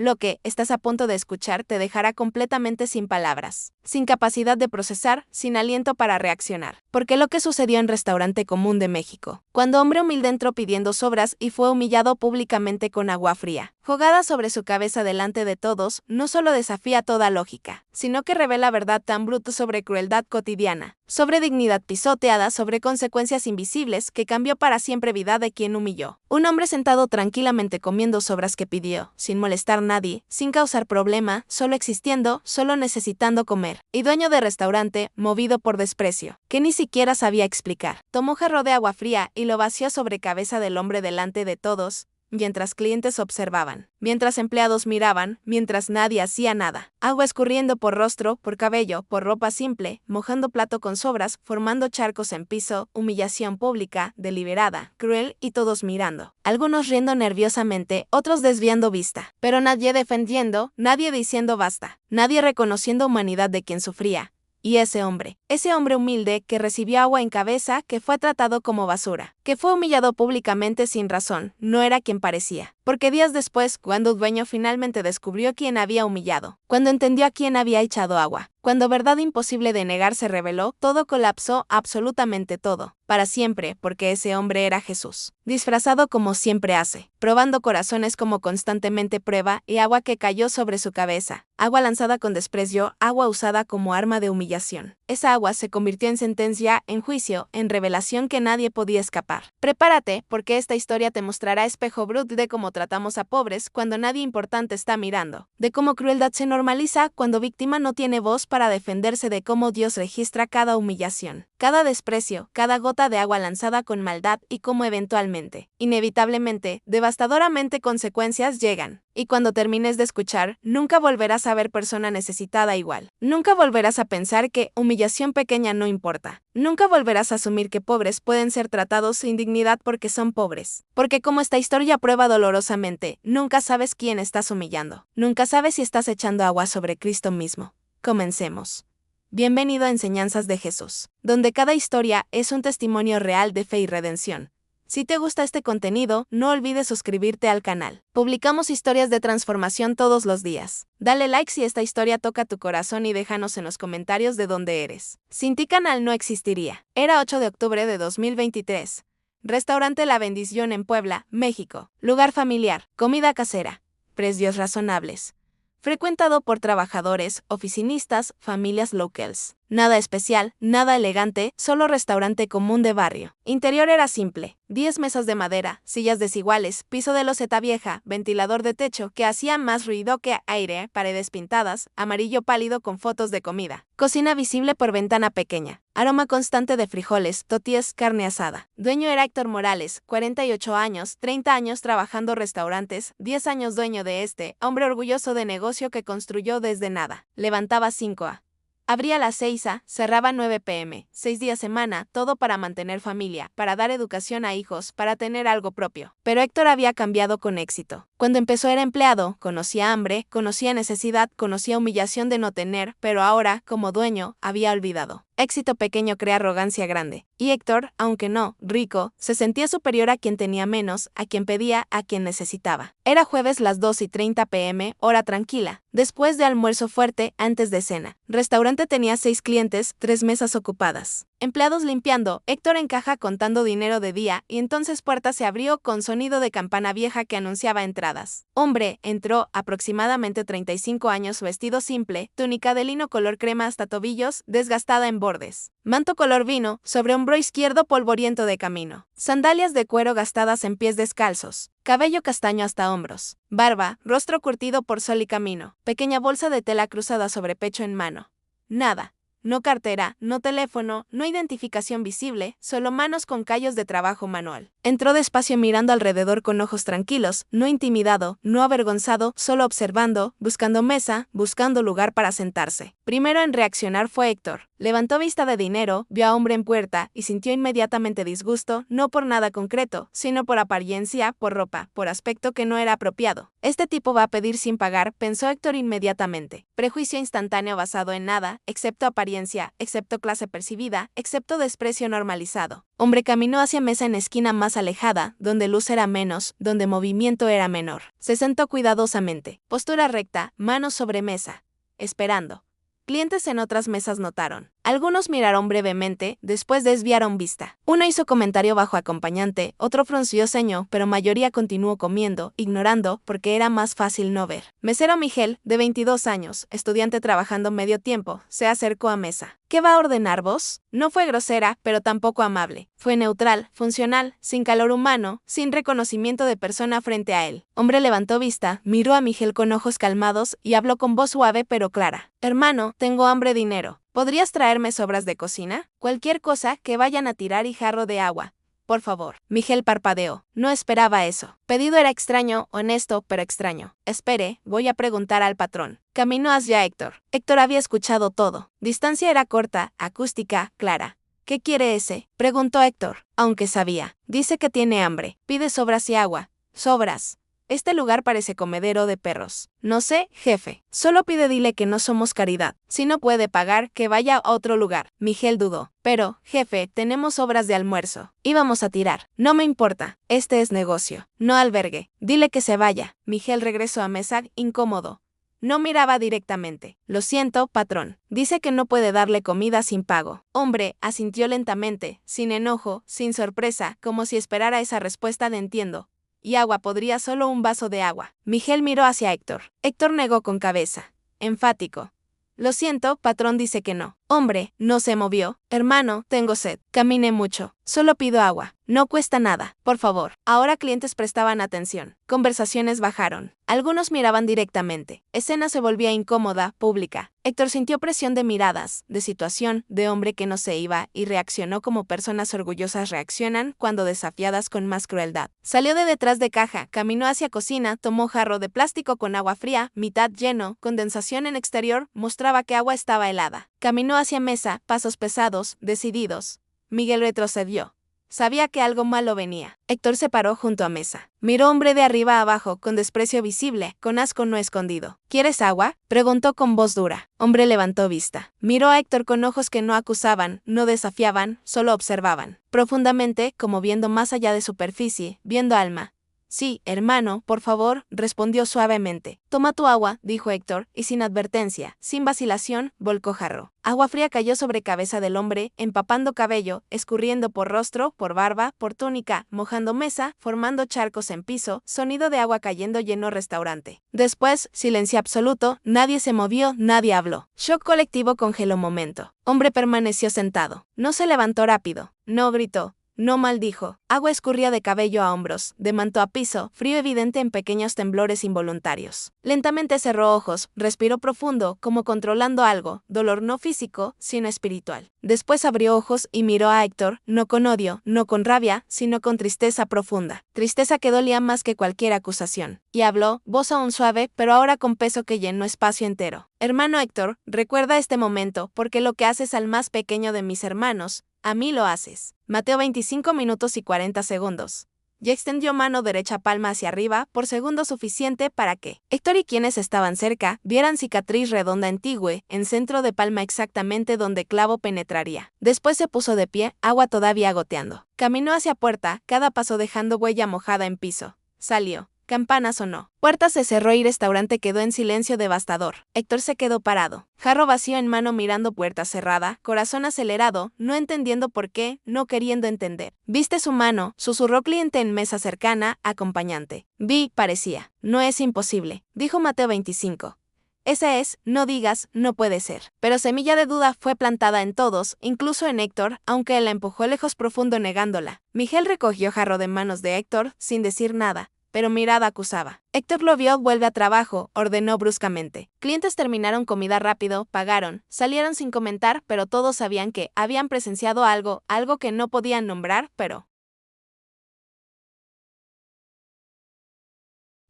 Lo que estás a punto de escuchar te dejará completamente sin palabras, sin capacidad de procesar, sin aliento para reaccionar. Porque lo que sucedió en Restaurante Común de México, cuando hombre humilde entró pidiendo sobras y fue humillado públicamente con agua fría, jugada sobre su cabeza delante de todos, no solo desafía toda lógica, sino que revela verdad tan bruta sobre crueldad cotidiana, sobre dignidad pisoteada, sobre consecuencias invisibles que cambió para siempre vida de quien humilló. Un hombre sentado tranquilamente comiendo sobras que pidió, sin molestar a nadie, sin causar problema, solo existiendo, solo necesitando comer. Y dueño de restaurante, movido por desprecio, que ni siquiera sabía explicar. Tomó jarro de agua fría y lo vació sobre cabeza del hombre delante de todos, mientras clientes observaban, mientras empleados miraban, mientras nadie hacía nada. Agua escurriendo por rostro, por cabello, por ropa simple, mojando plato con sobras, formando charcos en piso, humillación pública, deliberada, cruel y todos mirando. Algunos riendo nerviosamente, otros desviando vista, pero nadie defendiendo, nadie diciendo basta, nadie reconociendo humanidad de quien sufría. Y ese hombre humilde que recibió agua en cabeza, que fue tratado como basura, que fue humillado públicamente sin razón, no era quien parecía. Porque días después, cuando el dueño finalmente descubrió quién había humillado, cuando entendió a quién había echado agua, cuando verdad imposible de negar se reveló, todo colapsó, absolutamente todo, para siempre, porque ese hombre era Jesús, disfrazado como siempre hace, probando corazones como constantemente prueba, y agua que cayó sobre su cabeza, agua lanzada con desprecio, agua usada como arma de humillación. Esa agua se convirtió en sentencia, en juicio, en revelación que nadie podía escapar. Prepárate, porque esta historia te mostrará espejo bruto de cómo tratamos a pobres cuando nadie importante está mirando, de cómo crueldad se normaliza cuando víctima no tiene voz para defenderse, de cómo Dios registra cada humillación, cada desprecio, cada gota de agua lanzada con maldad y cómo eventualmente, inevitablemente, devastadoramente consecuencias llegan. Y cuando termines de escuchar, nunca volverás a ver persona necesitada igual. Nunca volverás a pensar que humillación pequeña no importa. Nunca volverás a asumir que pobres pueden ser tratados sin dignidad porque son pobres. Porque como esta historia prueba dolorosamente, nunca sabes quién estás humillando. Nunca sabes si estás echando agua sobre Cristo mismo. Comencemos. Bienvenido a Enseñanzas de Jesús, donde cada historia es un testimonio real de fe y redención. Si te gusta este contenido, no olvides suscribirte al canal. Publicamos historias de transformación todos los días. Dale like si esta historia toca tu corazón y déjanos en los comentarios de dónde eres. Sin ti canal no existiría. Era 8 de octubre de 2023. Restaurante La Bendición en Puebla, México. Lugar familiar, comida casera, precios razonables. Frecuentado por trabajadores, oficinistas, familias locals. Nada especial, nada elegante, solo restaurante común de barrio. Interior era simple, 10 mesas de madera, sillas desiguales, piso de loseta vieja, ventilador de techo que hacía más ruido que aire, paredes pintadas, amarillo pálido con fotos de comida. Cocina visible por ventana pequeña. Aroma constante de frijoles, tortillas, carne asada. Dueño era Héctor Morales, 48 años, 30 años trabajando restaurantes, 10 años dueño de este, hombre orgulloso de negocio que construyó desde nada. Levantaba 5 a. Abría a las 6 a, cerraba 9 p.m., 6 días semana, todo para mantener familia, para dar educación a hijos, para tener algo propio. Pero Héctor había cambiado con éxito. Cuando empezó era empleado, conocía hambre, conocía necesidad, conocía humillación de no tener, pero ahora, como dueño, había olvidado. Éxito pequeño crea arrogancia grande. Y Héctor, aunque no rico, se sentía superior a quien tenía menos, a quien pedía, a quien necesitaba. Era jueves las 2:30 p.m., hora tranquila, después de almuerzo fuerte, antes de cena. Restaurante tenía 6 clientes, 3 mesas ocupadas. Empleados limpiando, Héctor en caja contando dinero de día, y entonces puerta se abrió con sonido de campana vieja que anunciaba entradas. Hombre, entró, aproximadamente 35 años, vestido simple, túnica de lino color crema hasta tobillos, desgastada en bordes. Manto color vino, sobre hombro izquierdo polvoriento de camino. Sandalias de cuero gastadas en pies descalzos. Cabello castaño hasta hombros. Barba, rostro curtido por sol y camino. Pequeña bolsa de tela cruzada sobre pecho en mano. Nada. No cartera, no teléfono, no identificación visible, solo manos con callos de trabajo manual. Entró despacio mirando alrededor con ojos tranquilos, no intimidado, no avergonzado, solo observando, buscando mesa, buscando lugar para sentarse. Primero en reaccionar fue Héctor. Levantó vista de dinero, vio a hombre en puerta y sintió inmediatamente disgusto, no por nada concreto, sino por apariencia, por ropa, por aspecto que no era apropiado. Este tipo va a pedir sin pagar, pensó Héctor inmediatamente. Prejuicio instantáneo basado en nada, excepto apariencia apariencia, excepto clase percibida, excepto desprecio normalizado. Hombre caminó hacia mesa en esquina más alejada, donde luz era menos, donde movimiento era menor. Se sentó cuidadosamente, postura recta, manos sobre mesa, esperando. Clientes en otras mesas notaron. Algunos miraron brevemente, después desviaron vista. Uno hizo comentario bajo acompañante, otro frunció ceño, pero mayoría continuó comiendo, ignorando, porque era más fácil no ver. Mesero Miguel, de 22 años, estudiante trabajando medio tiempo, se acercó a mesa. ¿Qué va a ordenar vos? No fue grosera, pero tampoco amable. Fue neutral, funcional, sin calor humano, sin reconocimiento de persona frente a él. Hombre levantó vista, miró a Miguel con ojos calmados y habló con voz suave pero clara. Hermano, tengo hambre dinero. ¿Podrías traerme sobras de cocina? Cualquier cosa que vayan a tirar y jarro de agua. Por favor. Miguel parpadeó. No esperaba eso. Pedido era extraño, honesto, pero extraño. Espere, voy a preguntar al patrón. Caminó hacia Héctor. Héctor había escuchado todo. Distancia era corta, acústica, clara. ¿Qué quiere ese? Preguntó Héctor, aunque sabía. Dice que tiene hambre. Pide sobras y agua. Sobras. Este lugar parece comedero de perros. No sé, jefe. Solo dile que no somos caridad. Si no puede pagar, que vaya a otro lugar. Miguel dudó. Pero, jefe, tenemos obras de almuerzo. Íbamos a tirar. No me importa. Este es negocio. No albergue. Dile que se vaya. Miguel regresó a mesa, incómodo. No miraba directamente. Lo siento, patrón. Dice que no puede darle comida sin pago. Hombre, asintió lentamente, sin enojo, sin sorpresa, como si esperara esa respuesta de entiendo. Y agua podría solo un vaso de agua. Miguel miró hacia Héctor. Héctor negó con cabeza. Enfático. Lo siento, patrón dice que no. Hombre, no se movió. Hermano, tengo sed. Caminé mucho. Solo pido agua. No cuesta nada. Por favor. Ahora clientes prestaban atención. Conversaciones bajaron. Algunos miraban directamente. Escena se volvía incómoda, pública. Héctor sintió presión de miradas, de situación, de hombre que no se iba, y reaccionó como personas orgullosas reaccionan cuando desafiadas con más crueldad. Salió de detrás de caja, caminó hacia cocina, tomó jarro de plástico con agua fría, mitad lleno, condensación en exterior, mostraba que agua estaba helada. Caminó hacia mesa, pasos pesados, decididos. Miguel retrocedió. Sabía que algo malo venía. Héctor se paró junto a mesa. Miró hombre de arriba a abajo, con desprecio visible, con asco no escondido. ¿Quieres agua? Preguntó con voz dura. Hombre levantó vista. Miró a Héctor con ojos que no acusaban, no desafiaban, solo observaban. Profundamente, como viendo más allá de superficie, viendo alma. Sí, hermano, por favor, respondió suavemente. Toma tu agua, dijo Héctor, y sin advertencia, sin vacilación, volcó jarro. Agua fría cayó sobre cabeza del hombre, empapando cabello, escurriendo por rostro, por barba, por túnica, mojando mesa, formando charcos en piso, sonido de agua cayendo llenó restaurante. Después, silencio absoluto, nadie se movió, nadie habló. Shock colectivo congeló momento. Hombre permaneció sentado. No se levantó rápido, no gritó. No maldijo. Agua escurría de cabello a hombros, de manto a piso, frío evidente en pequeños temblores involuntarios. Lentamente cerró ojos, respiró profundo, como controlando algo, dolor no físico, sino espiritual. Después abrió ojos y miró a Héctor, no con odio, no con rabia, sino con tristeza profunda. Tristeza que dolía más que cualquier acusación. Y habló, voz aún suave, pero ahora con peso que llenó espacio entero. Hermano Héctor, recuerda este momento, porque lo que haces al más pequeño de mis hermanos, a mí lo haces. Mateo 25 minutos y 40 segundos. Ya extendió mano derecha palma hacia arriba, por segundo suficiente para que Héctor y quienes estaban cerca vieran cicatriz redonda antigua, en centro de palma exactamente donde clavo penetraría. Después se puso de pie, agua todavía goteando. Caminó hacia puerta, cada paso dejando huella mojada en piso. Salió. Campana sonó. Puerta se cerró y restaurante quedó en silencio devastador. Héctor se quedó parado. Jarro vacío en mano mirando puerta cerrada, corazón acelerado, no entendiendo por qué, no queriendo entender. ¿Viste su mano? Susurró cliente en mesa cercana, acompañante. Vi, parecía. No es imposible, dijo Mateo 25. Ese es, no digas, no puede ser. Pero semilla de duda fue plantada en todos, incluso en Héctor, aunque él la empujó lejos profundo negándola. Miguel recogió jarro de manos de Héctor, sin decir nada. Pero mirada acusaba. Héctor lo vio, vuelve a trabajo, ordenó bruscamente. Clientes terminaron comida rápido, pagaron, salieron sin comentar, pero todos sabían que habían presenciado algo que no podían nombrar, pero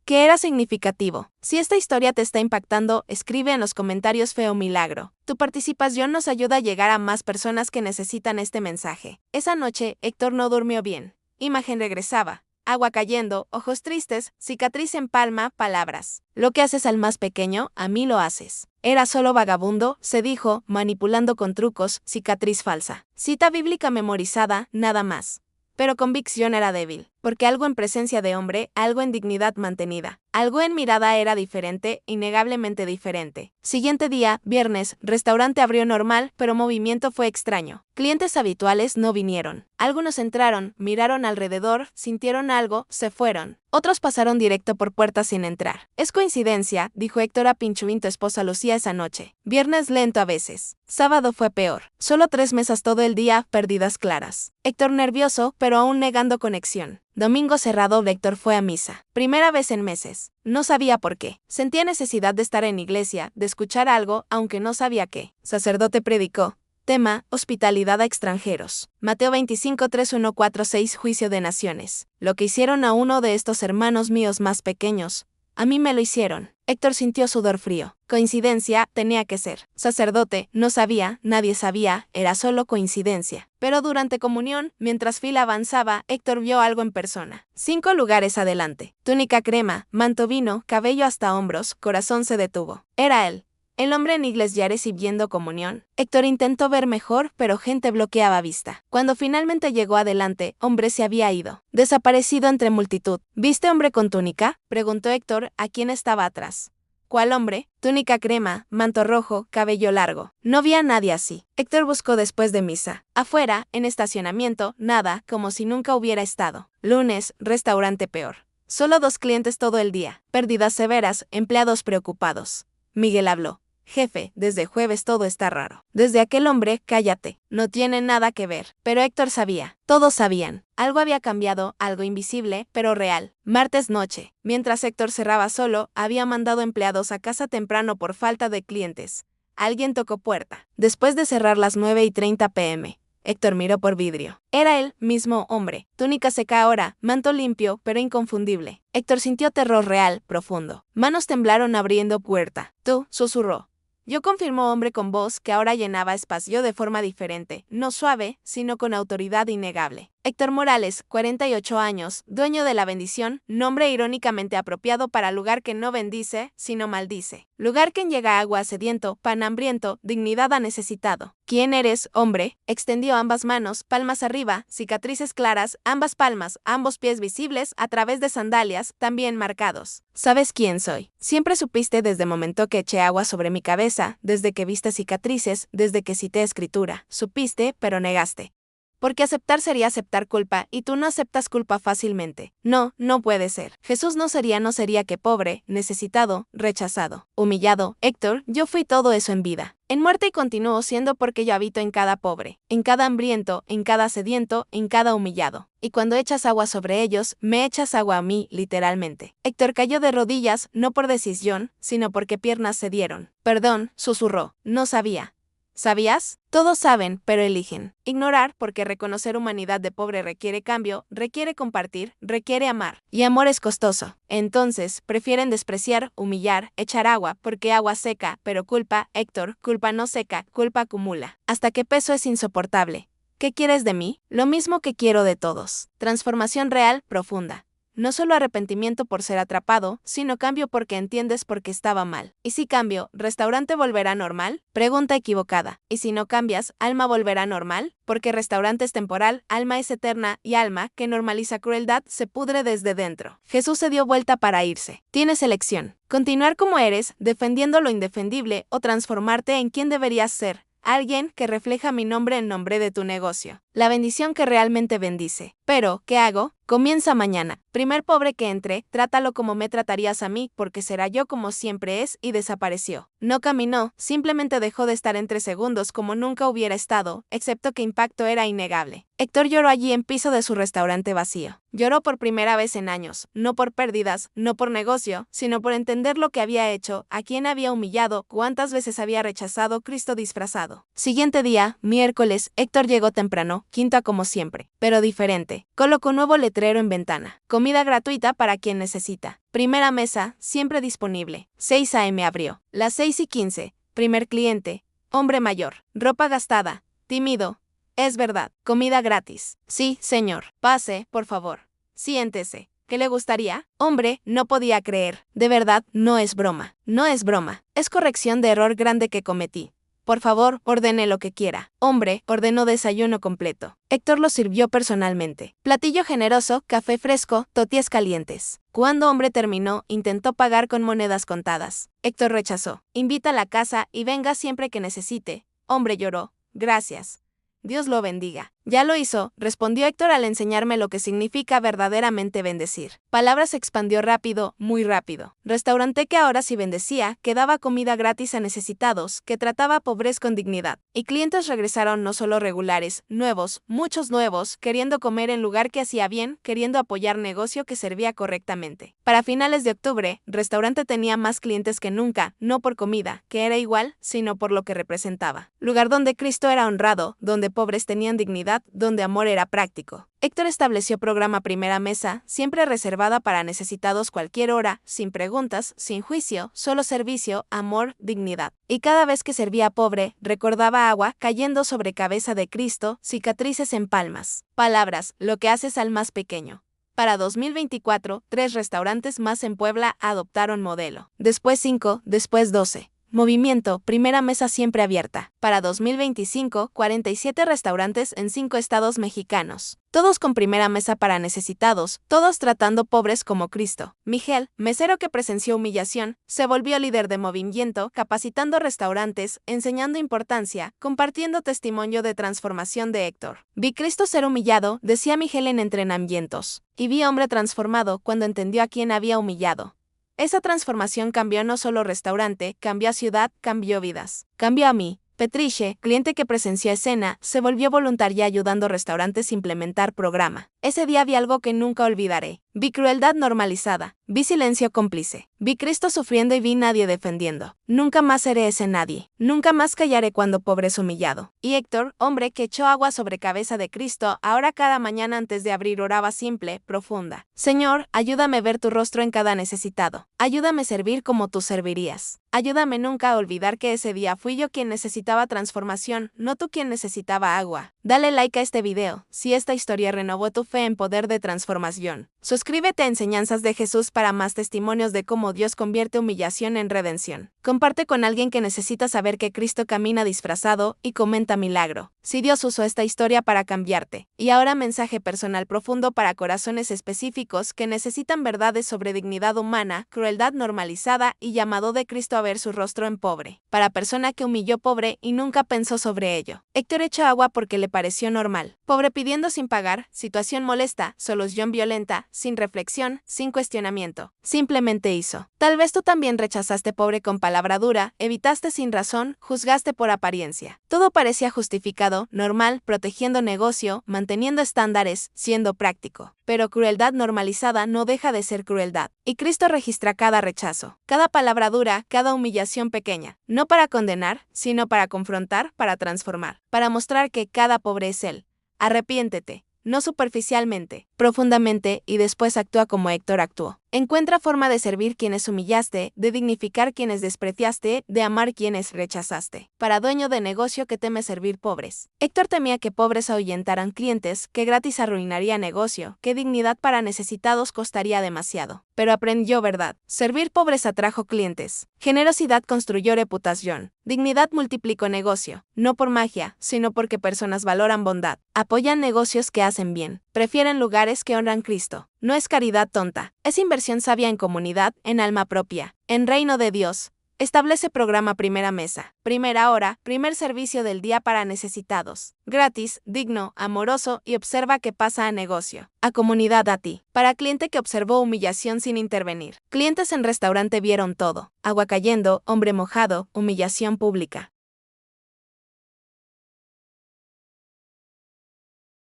que era significativo. Si esta historia te está impactando, escribe en los comentarios Feo Milagro. Tu participación nos ayuda a llegar a más personas que necesitan este mensaje. Esa noche, Héctor no durmió bien. Imagen regresaba. agua cayendo, ojos tristes, cicatriz en palma, palabras. Lo que haces al más pequeño, a mí lo haces. Era solo vagabundo, se dijo, manipulando con trucos, cicatriz falsa. Cita bíblica memorizada, nada más. Pero convicción era débil, porque algo en presencia de hombre, algo en dignidad mantenida, algo en mirada era diferente, innegablemente diferente. Siguiente día, viernes, restaurante abrió normal, pero movimiento fue extraño. Clientes habituales no vinieron. Algunos entraron, miraron alrededor, sintieron algo, se fueron. Otros pasaron directo por puertas sin entrar. Es coincidencia, dijo Héctor a Pinchuín, tu esposa Lucía esa noche. Viernes lento a veces. Sábado fue peor. Solo 3 mesas todo el día, pérdidas claras. Héctor nervioso, pero aún negando conexión. Domingo cerrado, Héctor fue a misa. Primera vez en meses. No sabía por qué. Sentía necesidad de estar en iglesia, de escuchar algo, aunque no sabía qué. Sacerdote predicó. Tema, hospitalidad a extranjeros. Mateo 25:3-1-4-6 Juicio de naciones. Lo que hicieron a uno de estos hermanos míos más pequeños, a mí me lo hicieron. Héctor sintió sudor frío. Coincidencia, tenía que ser. Sacerdote, no sabía, nadie sabía, era solo coincidencia. Pero durante comunión, mientras fila avanzaba, Héctor vio algo en persona. 5 lugares adelante. Túnica crema, manto vino, cabello hasta hombros, corazón se detuvo. Era él. El hombre en iglesia recibiendo comunión. Héctor intentó ver mejor, pero gente bloqueaba vista. Cuando finalmente llegó adelante, hombre se había ido. Desaparecido entre multitud. ¿Viste hombre con túnica? Preguntó Héctor a quien estaba atrás. ¿Cuál hombre? Túnica crema, manto rojo, cabello largo. No vi a nadie así. Héctor buscó después de misa. Afuera, en estacionamiento, nada, como si nunca hubiera estado. Lunes, restaurante peor. Solo 2 clientes todo el día. Pérdidas severas, empleados preocupados. Miguel habló. Jefe, desde jueves todo está raro. Desde aquel hombre, cállate. No tiene nada que ver. Pero Héctor sabía. Todos sabían. Algo había cambiado, algo invisible, pero real. Martes noche. Mientras Héctor cerraba solo, había mandado empleados a casa temprano por falta de clientes. Alguien tocó puerta. Después de cerrar las 9:30 p.m. Héctor miró por vidrio. Era el mismo hombre. Túnica seca ahora, manto limpio, pero inconfundible. Héctor sintió terror real, profundo. Manos temblaron abriendo puerta. Tú, susurró. Yo, confirmó hombre con voz que ahora llenaba espacio de forma diferente, no suave, sino con autoridad innegable. Héctor Morales, 48 años, dueño de la bendición, nombre irónicamente apropiado para lugar que no bendice, sino maldice. Lugar que llega agua a sediento, pan hambriento, dignidad a necesitado. ¿Quién eres, hombre? Extendió ambas manos, palmas arriba, cicatrices claras, ambas palmas, ambos pies visibles a través de sandalias, también marcados. ¿Sabes quién soy? Siempre supiste desde el momento que eché agua sobre mi cabeza, desde que viste cicatrices, desde que cité escritura. Supiste, pero negaste. Porque aceptar sería aceptar culpa, y tú no aceptas culpa fácilmente. No, no puede ser. Jesús no sería que pobre, necesitado, rechazado, humillado. Héctor, yo fui todo eso en vida. En muerte y continúo siendo porque yo habito en cada pobre, en cada hambriento, en cada sediento, en cada humillado. Y cuando echas agua sobre ellos, me echas agua a mí, literalmente. Héctor cayó de rodillas, no por decisión, sino porque piernas cedieron. Perdón, susurró, no sabía. ¿Sabías? Todos saben, pero eligen ignorar, porque reconocer humanidad de pobre requiere cambio, requiere compartir, requiere amar. Y amor es costoso. Entonces, prefieren despreciar, humillar, echar agua, porque agua seca, pero culpa, Héctor, culpa no seca, culpa acumula. ¿Hasta qué peso es insoportable? ¿Qué quieres de mí? Lo mismo que quiero de todos. Transformación real, profunda. No solo arrepentimiento por ser atrapado, sino cambio porque entiendes por qué estaba mal. ¿Y si cambio, restaurante volverá normal? Pregunta equivocada. ¿Y si no cambias, alma volverá normal? Porque restaurante es temporal, alma es eterna, y alma, que normaliza crueldad, se pudre desde dentro. Jesús se dio vuelta para irse. Tienes elección. Continuar como eres, defendiendo lo indefendible, o transformarte en quien deberías ser. Alguien que refleja mi nombre en nombre de tu negocio. La bendición que realmente bendice. Pero, ¿qué hago? Comienza mañana. Primer pobre que entre, trátalo como me tratarías a mí, porque será yo como siempre es, y desapareció. No caminó, simplemente dejó de estar entre segundos como nunca hubiera estado, excepto que impacto era innegable. Héctor lloró allí en piso de su restaurante vacío. Lloró por primera vez en años, no por pérdidas, no por negocio, sino por entender lo que había hecho, a quién había humillado, cuántas veces había rechazado Cristo disfrazado. Siguiente día, miércoles, Héctor llegó temprano, quinta como siempre, pero diferente. Colocó nuevo letrero en ventana. Comida gratuita para quien necesita. Primera mesa, siempre disponible. 6 a.m. abrió. Las 6:15. Primer cliente. Hombre mayor. Ropa gastada. Tímido. Es verdad. Comida gratis. Sí, señor. Pase, por favor. Siéntese. ¿Qué le gustaría? Hombre, no podía creer. De verdad, no es broma. No es broma. Es corrección de error grande que cometí. Por favor, ordene lo que quiera. Hombre, ordenó desayuno completo. Héctor lo sirvió personalmente. Platillo generoso, café fresco, tortillas calientes. Cuando hombre terminó, intentó pagar con monedas contadas. Héctor rechazó. Invita a la casa y venga siempre que necesite. Hombre lloró. Gracias. Dios lo bendiga. Ya lo hizo, respondió Héctor al enseñarme lo que significa verdaderamente bendecir. Palabra se expandió rápido, muy rápido. Restaurante que ahora sí bendecía, que daba comida gratis a necesitados, que trataba a pobres con dignidad. Y clientes regresaron no solo regulares, nuevos, muchos nuevos, queriendo comer en lugar que hacía bien, queriendo apoyar negocio que servía correctamente. Para finales de octubre, restaurante tenía más clientes que nunca, no por comida, que era igual, sino por lo que representaba. Lugar donde Cristo era honrado, donde pobres tenían dignidad, donde amor era práctico. Héctor estableció programa Primera Mesa, siempre reservada para necesitados cualquier hora, sin preguntas, sin juicio, solo servicio, amor, dignidad. Y cada vez que servía a pobre, recordaba agua cayendo sobre cabeza de Cristo, cicatrices en palmas. Palabras, lo que haces al más pequeño. Para 2024, 3 restaurantes más en Puebla adoptaron modelo. Después 5, después 12. Movimiento, Primera Mesa siempre abierta. Para 2025, 47 restaurantes en 5 estados mexicanos. Todos con primera mesa para necesitados, todos tratando pobres como Cristo. Miguel, mesero que presenció humillación, se volvió líder de movimiento, capacitando restaurantes, enseñando importancia, compartiendo testimonio de transformación de Héctor. Vi Cristo ser humillado, decía Miguel en entrenamientos. Y vi hombre transformado cuando entendió a quién había humillado. Esa transformación cambió no solo restaurante, cambió a ciudad, cambió vidas. Cambió a mí. Petriche, cliente que presenció escena, se volvió voluntaria ayudando restaurantes a implementar programa. Ese día vi algo que nunca olvidaré. Vi crueldad normalizada. Vi silencio cómplice. Vi Cristo sufriendo y vi nadie defendiendo. Nunca más seré ese nadie. Nunca más callaré cuando pobre es humillado. Y Héctor, hombre que echó agua sobre cabeza de Cristo, ahora cada mañana antes de abrir oraba simple, profunda. Señor, ayúdame a ver tu rostro en cada necesitado. Ayúdame a servir como tú servirías. Ayúdame nunca a olvidar que ese día fui yo quien necesitaba transformación, no tú quien necesitaba agua. Dale like a este video, si esta historia renovó tu fe en poder de transformación. Suscríbete a Enseñanzas de Jesús para más testimonios de cómo Dios convierte humillación en redención. Comparte con alguien que necesita saber que Cristo camina disfrazado y comenta milagro. Si Dios usó esta historia para cambiarte. Y ahora mensaje personal profundo para corazones específicos que necesitan verdades sobre dignidad humana, crueldad normalizada y llamado de Cristo a ver su rostro en pobre. Para persona que humilló pobre y nunca pensó sobre ello. Héctor echó agua porque le pareció normal. Pobre pidiendo sin pagar, situación molesta, solución violenta, sin reflexión, sin cuestionamiento. Simplemente hizo. Tal vez tú también rechazaste pobre con palabra dura, evitaste sin razón, juzgaste por apariencia. Todo parecía justificado, normal, protegiendo negocio, manteniendo estándares, siendo práctico. Pero crueldad normalizada no deja de ser crueldad. Y Cristo registra cada rechazo, cada palabra dura, cada humillación pequeña. No para condenar, sino para confrontar, para transformar. Para mostrar que cada pobre es Él. Arrepiéntete. No superficialmente, profundamente y después actúa como Héctor actuó. Encuentra forma de servir quienes humillaste, de dignificar quienes despreciaste, de amar quienes rechazaste. Para dueño de negocio que teme servir pobres. Héctor temía que pobres ahuyentaran clientes, que gratis arruinaría negocio, que dignidad para necesitados costaría demasiado. Pero aprendió verdad. Servir pobres atrajo clientes. Generosidad construyó reputación. Dignidad multiplicó negocio. No por magia, sino porque personas valoran bondad. Apoyan negocios que hacen bien. Prefieren lugares que honran Cristo. No es caridad tonta, es inversión sabia en comunidad, en alma propia, en reino de Dios. Establece programa Primera Mesa, primera hora, primer servicio del día para necesitados. Gratis, digno, amoroso y observa que pasa a negocio. A comunidad a ti. Para cliente que observó humillación sin intervenir. Clientes en restaurante vieron todo. Agua cayendo, hombre mojado, humillación pública.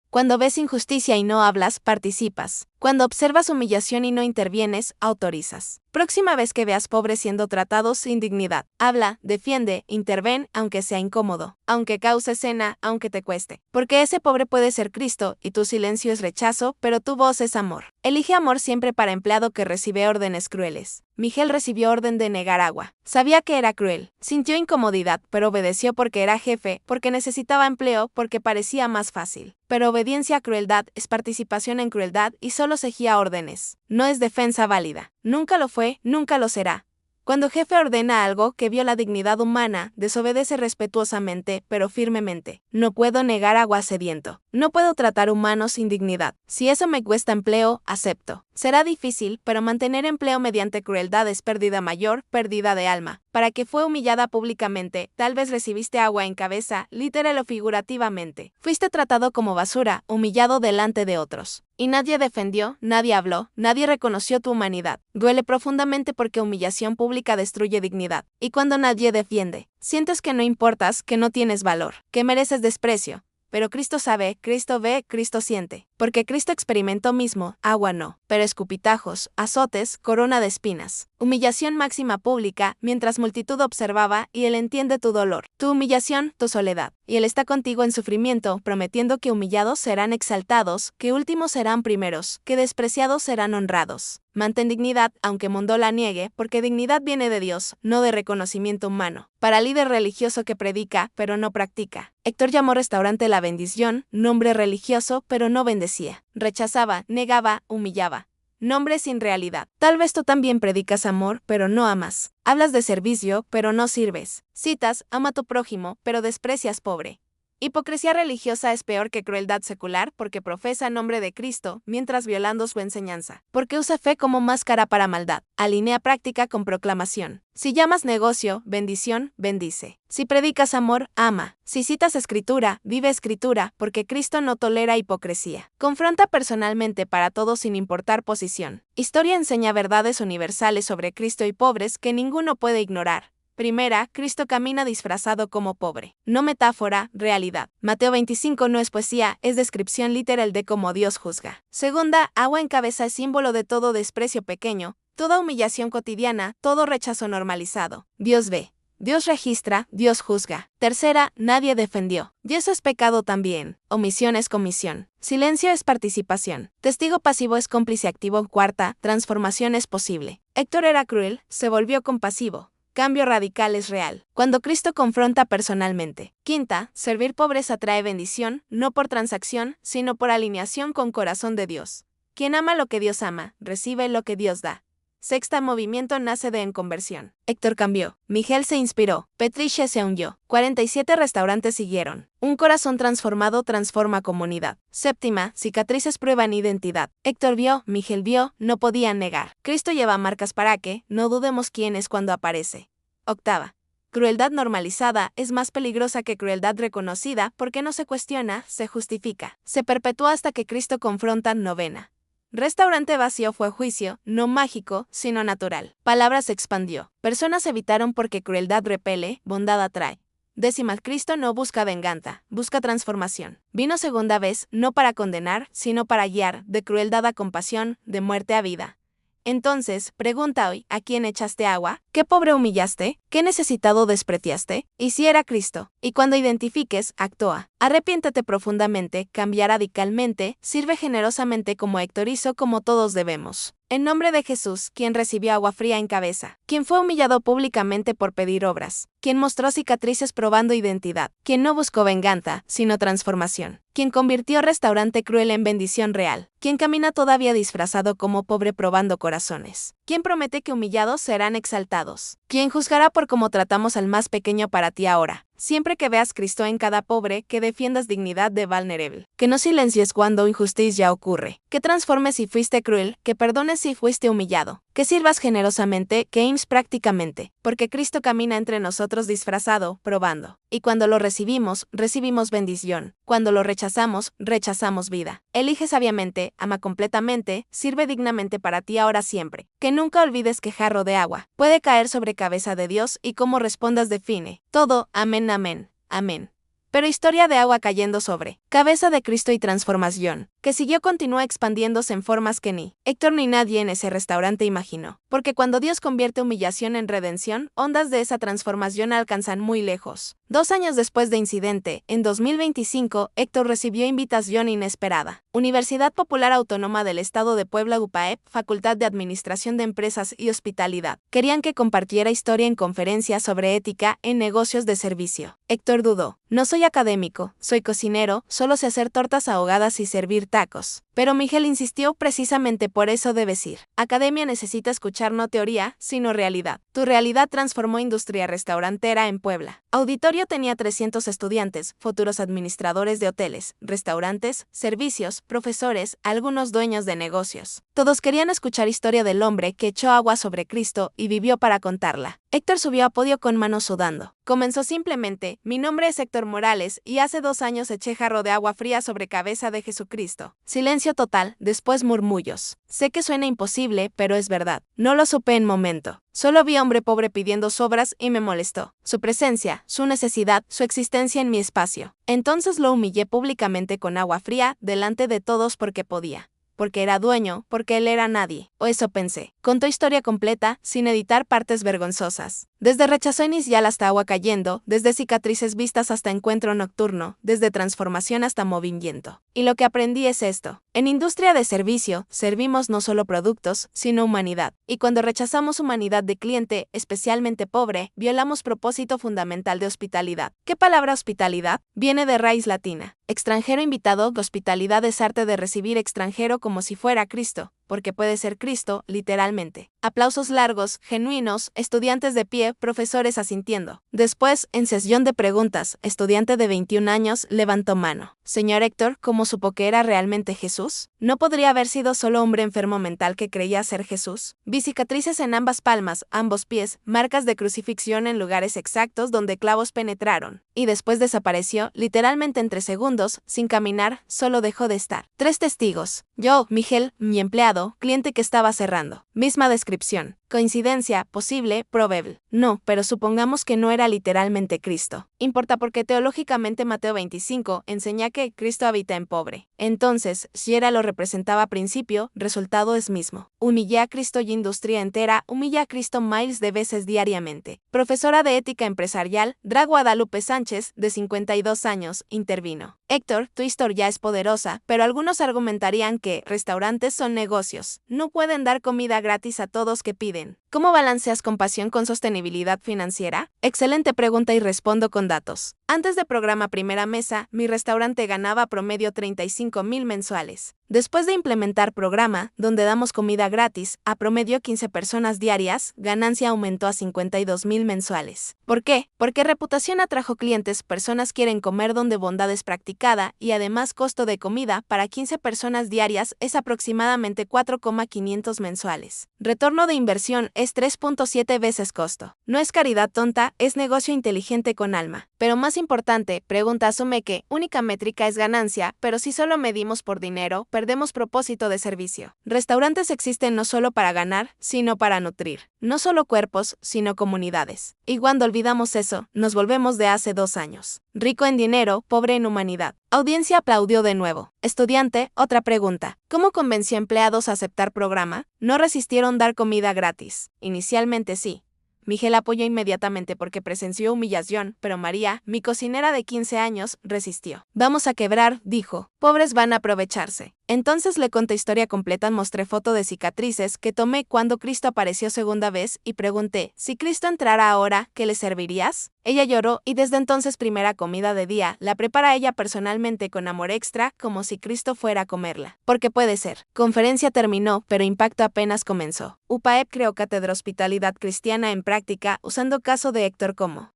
Cuando ves injusticia y no hablas, participas. Cuando observas humillación y no intervienes, autorizas. Próxima vez que veas pobres siendo tratados sin dignidad, habla, defiende, interven, aunque sea incómodo, aunque cause escena, aunque te cueste. Porque ese pobre puede ser Cristo, y tu silencio es rechazo, pero tu voz es amor. Elige amor siempre para empleado que recibe órdenes crueles. Miguel recibió orden de negar agua. Sabía que era cruel. Sintió incomodidad, pero obedeció porque era jefe, porque necesitaba empleo, porque parecía más fácil. Pero obediencia a crueldad es participación en crueldad y solo solo seguía órdenes. No es defensa válida. Nunca lo fue, nunca lo será. Cuando jefe ordena algo que viola dignidad humana, desobedece respetuosamente, pero firmemente. No puedo negar agua sediento. No puedo tratar humanos sin dignidad. Si eso me cuesta empleo, acepto. Será difícil, pero mantener empleo mediante crueldad es pérdida mayor, pérdida de alma. Para que fue humillada públicamente, tal vez recibiste agua en cabeza, literal o figurativamente. Fuiste tratado como basura, humillado delante de otros. Y nadie defendió, nadie habló, nadie reconoció tu humanidad. Duele profundamente porque humillación pública destruye dignidad. Y cuando nadie defiende, sientes que no importas, que no tienes valor, que mereces desprecio. Pero Cristo sabe, Cristo ve, Cristo siente. Porque Cristo experimentó mismo, agua no, pero escupitajos, azotes, corona de espinas. Humillación máxima pública, mientras multitud observaba, y Él entiende tu dolor, tu humillación, tu soledad. Y Él está contigo en sufrimiento, prometiendo que humillados serán exaltados, que últimos serán primeros, que despreciados serán honrados. Mantén dignidad, aunque mundo la niegue, porque dignidad viene de Dios, no de reconocimiento humano. Para líder religioso que predica, pero no practica. Héctor llamó restaurante La Bendición, nombre religioso, pero no bendecía. Rechazaba, negaba, humillaba. Nombre sin realidad. Tal vez tú también predicas amor, pero no amas. Hablas de servicio, pero no sirves. Citas, ama a tu prójimo, pero desprecias pobre. Hipocresía religiosa es peor que crueldad secular porque profesa nombre de Cristo, mientras violando su enseñanza. Porque usa fe como máscara para maldad. Alinea práctica con proclamación. Si llamas negocio, bendición, bendice. Si predicas amor, ama. Si citas escritura, vive escritura, porque Cristo no tolera hipocresía. Confronta personalmente para todos sin importar posición. Historia enseña verdades universales sobre Cristo y pobres que ninguno puede ignorar. Primera, Cristo camina disfrazado como pobre. No metáfora, realidad. Mateo 25 no es poesía, es descripción literal de cómo Dios juzga. Segunda, agua en cabeza es símbolo de todo desprecio pequeño, toda humillación cotidiana, todo rechazo normalizado. Dios ve. Dios registra, Dios juzga. Tercera, nadie defendió. Y eso es pecado también. Omisión es comisión. Silencio es participación. Testigo pasivo es cómplice activo. Cuarta, transformación es posible. Héctor era cruel, se volvió compasivo. Cambio radical es real. Cuando Cristo confronta personalmente. Quinta, servir pobres atrae bendición, no por transacción, sino por alineación con corazón de Dios. Quien ama lo que Dios ama, recibe lo que Dios da. Sexta, movimiento nace de en conversión. Héctor cambió. Miguel se inspiró. Patricia se unió. 47 restaurantes siguieron. Un corazón transformado transforma comunidad. Séptima, cicatrices prueban identidad. Héctor vio, Miguel vio, no podían negar. Cristo lleva marcas para que, no dudemos quién es cuando aparece. Octava. Crueldad normalizada es más peligrosa que crueldad reconocida porque no se cuestiona, se justifica. Se perpetúa hasta que Cristo confronta. Novena. Restaurante vacío fue juicio, no mágico, sino natural. Palabra se expandió. Personas evitaron porque crueldad repele, bondad atrae. Décima, Cristo no busca venganza, busca transformación. Vino segunda vez, no para condenar, sino para guiar, de crueldad a compasión, de muerte a vida. Entonces, pregunta hoy, ¿a quién echaste agua? ¿Qué pobre humillaste? ¿Qué necesitado despreciaste? Y si era Cristo. Y cuando identifiques, actúa. Arrepiéntete profundamente, cambia radicalmente, sirve generosamente como Héctor hizo como todos debemos. En nombre de Jesús, quien recibió agua fría en cabeza, quien fue humillado públicamente por pedir obras, quien mostró cicatrices probando identidad, quien no buscó venganza, sino transformación, quien convirtió restaurante cruel en bendición real, quien camina todavía disfrazado como pobre probando corazones, quien promete que humillados serán exaltados, quien juzgará por cómo tratamos al más pequeño para ti ahora. Siempre que veas Cristo en cada pobre, que defiendas dignidad de vulnerable, que no silencies cuando injusticia ocurre, que transformes si fuiste cruel, que perdones si fuiste humillado, que sirvas generosamente, que ames prácticamente, porque Cristo camina entre nosotros disfrazado, probando. Y cuando lo recibimos, recibimos bendición. Cuando lo rechazamos, rechazamos vida. Elige sabiamente, ama completamente, sirve dignamente para ti ahora siempre. Que nunca olvides que jarro de agua puede caer sobre cabeza de Dios y cómo respondas define todo. Amén, amén, amén. Pero historia de agua cayendo sobre cabeza de Cristo y transformación, que siguió continúa expandiéndose en formas que ni Héctor ni nadie en ese restaurante imaginó. Porque cuando Dios convierte humillación en redención, ondas de esa transformación alcanzan muy lejos. 2 años después de incidente, en 2025, Héctor recibió invitación inesperada. Universidad Popular Autónoma del Estado de Puebla UPAEP, Facultad de Administración de Empresas y Hospitalidad. Querían que compartiera historia en conferencias sobre ética en negocios de servicio. Héctor dudó. No soy académico, soy cocinero, solo sé hacer tortas ahogadas y servir tacos. Pero Miguel insistió: precisamente por eso debes ir. Academia necesita escuchar no teoría, sino realidad. Tu realidad transformó industria restaurantera en Puebla. Auditorio tenía 300 estudiantes, futuros administradores de hoteles, restaurantes, servicios, profesores, algunos dueños de negocios. Todos querían escuchar historia del hombre que echó agua sobre Cristo y vivió para contarla. Héctor subió a podio con manos sudando. Comenzó simplemente: mi nombre es Héctor Morales y hace 2 años eché jarro de agua fría sobre cabeza de Jesucristo. Silencio total, después murmullos. Sé que suena imposible, pero es verdad. No lo supe en momento. Solo vi a hombre pobre pidiendo sobras y me molestó. Su presencia, su necesidad, su existencia en mi espacio. Entonces lo humillé públicamente con agua fría, delante de todos porque podía. Porque era dueño, porque él era nadie, o eso pensé. Contó historia completa, sin editar partes vergonzosas. Desde rechazo inicial hasta agua cayendo, desde cicatrices vistas hasta encuentro nocturno, desde transformación hasta movimiento. Y lo que aprendí es esto: en industria de servicio, servimos no solo productos, sino humanidad. Y cuando rechazamos humanidad de cliente, especialmente pobre, violamos propósito fundamental de hospitalidad. ¿Qué palabra hospitalidad? Viene de raíz latina. Extranjero invitado, hospitalidad es arte de recibir extranjero como si fuera Cristo, porque puede ser Cristo, literalmente. Aplausos largos, genuinos, estudiantes de pie, profesores asintiendo. Después, en sesión de preguntas, estudiante de 21 años levantó mano. Señor Héctor, ¿cómo supo que era realmente Jesús? ¿No podría haber sido solo hombre enfermo mental que creía ser Jesús? Vi cicatrices en ambas palmas, ambos pies, marcas de crucifixión en lugares exactos donde clavos penetraron. Y después desapareció, literalmente entre segundos, sin caminar, solo dejó de estar. 3 testigos. Yo, Miguel, mi empleado, cliente que estaba cerrando. Misma descripción. Coincidencia, posible, probable. No, pero supongamos que no era literalmente Cristo. Importa porque teológicamente Mateo 25 enseña que Cristo habita en pobre. Entonces, si era lo representaba a principio, resultado es mismo. Humillé a Cristo y industria entera, humilla a Cristo miles de veces diariamente. Profesora de ética empresarial, Dra. Guadalupe Sánchez, de 52 años, intervino. Héctor, tu historia es poderosa, pero algunos argumentarían que restaurantes son negocios. No pueden dar comida gratis a todos que piden. ¿Cómo balanceas compasión con sostenibilidad financiera? Excelente pregunta y respondo con datos. Antes de programa Primera Mesa, mi restaurante ganaba promedio 35,000 mensuales. Después de implementar programa, donde damos comida gratis, a promedio 15 personas diarias, ganancia aumentó a 52,000 mensuales. ¿Por qué? Porque reputación atrajo clientes, personas quieren comer donde bondad es practicada y además costo de comida para 15 personas diarias es aproximadamente 4,500 mensuales. Retorno de inversión es 3.7 veces costo. No es caridad tonta, es negocio inteligente con alma. Pero más importante, pregunta asume que única métrica es ganancia, pero si solo medimos por dinero, perdemos propósito de servicio. Restaurantes existen no solo para ganar, sino para nutrir. No solo cuerpos, sino comunidades. Y cuando olvidamos eso, nos volvemos de hace 2 años. Rico en dinero, pobre en humanidad. Audiencia aplaudió de nuevo. Estudiante, otra pregunta. ¿Cómo convenció a empleados a aceptar programa? No resistieron dar comida gratis. Inicialmente sí. Miguel apoyó inmediatamente porque presenció humillación, pero María, mi cocinera de 15 años, resistió. Vamos a quebrar, dijo. Pobres van a aprovecharse. Entonces le conté historia completa, mostré foto de cicatrices que tomé cuando Cristo apareció segunda vez y pregunté, si Cristo entrara ahora, ¿qué le servirías? Ella lloró y desde entonces primera comida de día la prepara ella personalmente con amor extra, como si Cristo fuera a comerla. Porque puede ser. Conferencia terminó, pero impacto apenas comenzó. UPAEP creó cátedra Hospitalidad Cristiana en práctica usando caso de Héctor como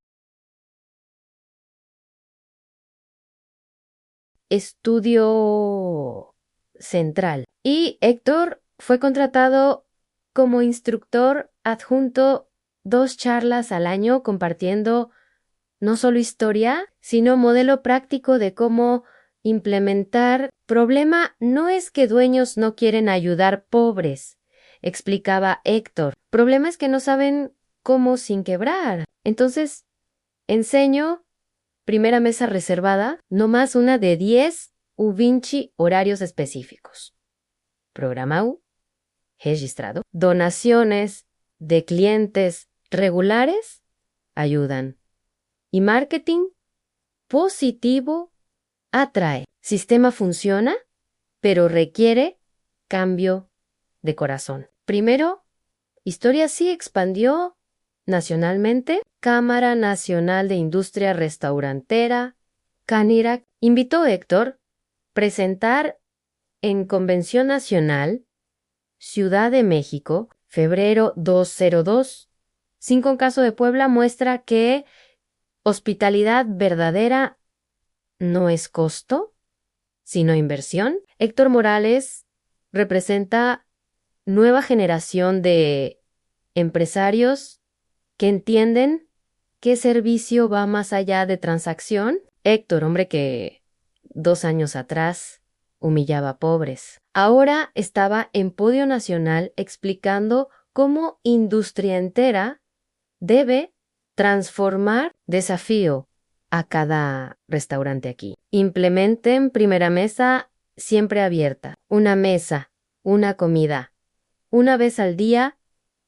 estudio central. Y Héctor fue contratado como instructor adjunto 2 charlas al año compartiendo no solo historia, sino modelo práctico de cómo implementar. Problema no es que dueños no quieren ayudar pobres, explicaba Héctor. Problema es que no saben cómo sin quebrar. Entonces, enseño primera mesa reservada, no más una de 10 U-Vinci horarios específicos. Programa U, registrado. Donaciones de clientes regulares ayudan. Y marketing positivo atrae. Sistema funciona, pero requiere cambio de corazón. Primero, historia sí expandió nacionalmente. Cámara Nacional de Industria Restaurantera, Canirac, invitó a Héctor a presentar En Convención Nacional, Ciudad de México, febrero 202, 5 en caso de Puebla muestra que hospitalidad verdadera no es costo, sino inversión. Héctor Morales representa nueva generación de empresarios que entienden qué servicio va más allá de transacción. Héctor, hombre que 2 años atrás humillaba a pobres, ahora estaba en podio nacional explicando cómo industria entera debe transformar desafío a cada restaurante aquí. Implementen primera mesa siempre abierta. Una mesa, una comida, una vez al día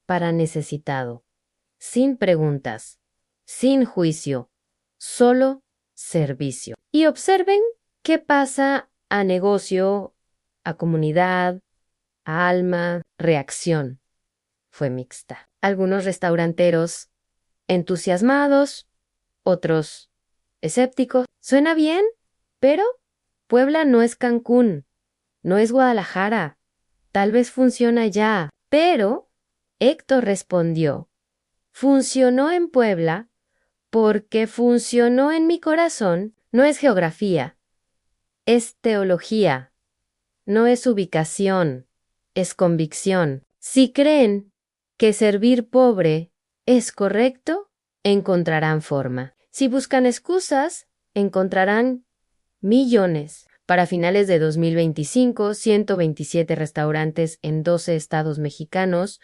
para necesitado. Sin preguntas, sin juicio, solo servicio. Y observen qué pasa a negocio, a comunidad, a alma, reacción. Fue mixta. Algunos restauranteros entusiasmados, otros escépticos. Suena bien, pero Puebla no es Cancún, no es Guadalajara. Tal vez funciona ya, pero Héctor respondió, funcionó en Puebla porque funcionó en mi corazón. No es geografía, es teología, no es ubicación, es convicción. Si creen que servir pobre es correcto, encontrarán forma. Si buscan excusas, encontrarán millones. Para finales de 2025, 127 restaurantes en 12 estados mexicanos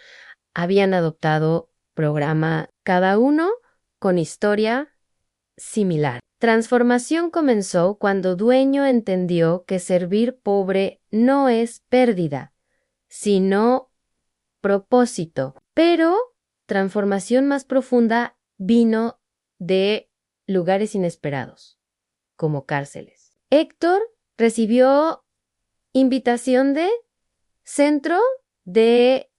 habían adoptado programa, cada uno con historia similar. Transformación comenzó cuando Dueño entendió que servir pobre no es pérdida, sino propósito. Pero transformación más profunda vino de lugares inesperados, como cárceles. Héctor recibió invitación de Centro de